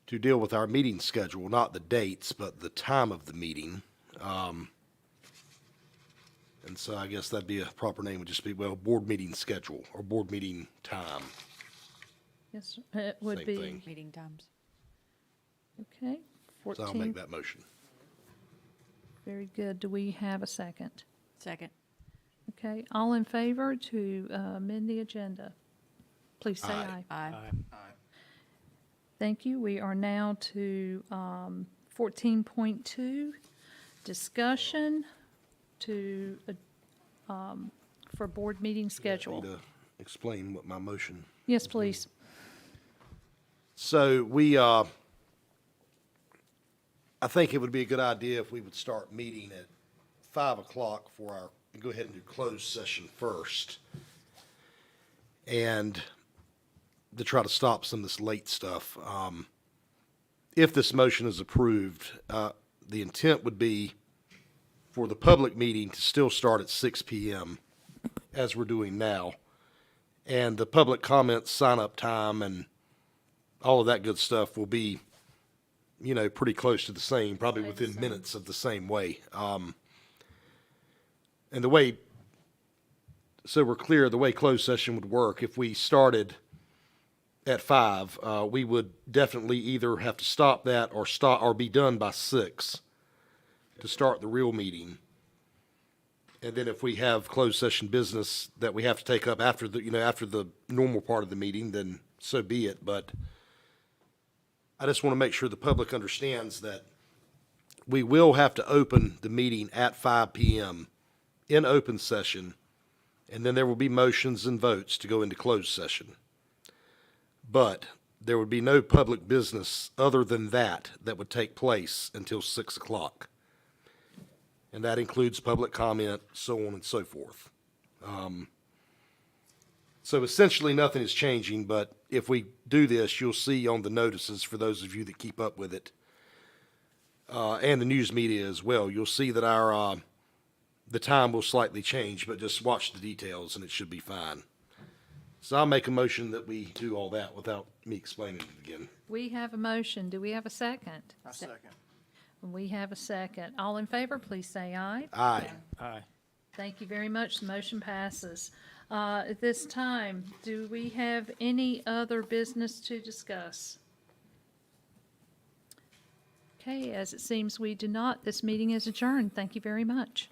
to deal with our meeting schedule, not the dates, but the time of the meeting. And so I guess that'd be a proper name, would just be, well, board meeting schedule or board meeting time. yes, it would Same be. thing. Meeting times. Okay, So I'll 14. make that motion. Very good. Do we have a second? Second. Okay, all in favor to amend the agenda? Please say aye. Aye. Thank you. We are now to 14.2, discussion for board meeting schedule. Need to explain what my motion. Yes, please. So I think it would be a good idea if we would start meeting at 5 o'clock go ahead and do closed session first. And to try to stop some of this late stuff. If this motion is approved, the intent would be for the public meeting to still start at 6 p.m. as we're doing now. And the public comments, sign-up time, and all of that good stuff will be, pretty close to the same, probably within minutes of the same way. And so we're clear, the way closed session would work, if we started at 5, we would definitely either have to stop that or be done by 6 to start the real meeting. And then if we have closed session business that we have to take up after the normal part of the meeting, then so be it. But I just want to make sure the public understands that we will have to open the meeting at 5 p.m. in open session, and then there will be motions and votes to go into closed session. But there would be no public business other than that would take place until 6 o'clock. And that includes public comment, so on and so forth. So essentially, nothing is changing, but if we do this, you'll see on the notices, for those of you that keep up with it, and the news media as well, you'll see that the time will slightly change, but just watch the details and it should be fine. So I'll make a motion that we do all that without me explaining it again. We have a motion. Do we have a second? A second. We have a second. All in favor, please say aye. Aye. Aye. Thank you very much. The motion passes. At this time, do we have any other business to discuss? Okay, as it seems we do not, this meeting is adjourned. Thank you very much.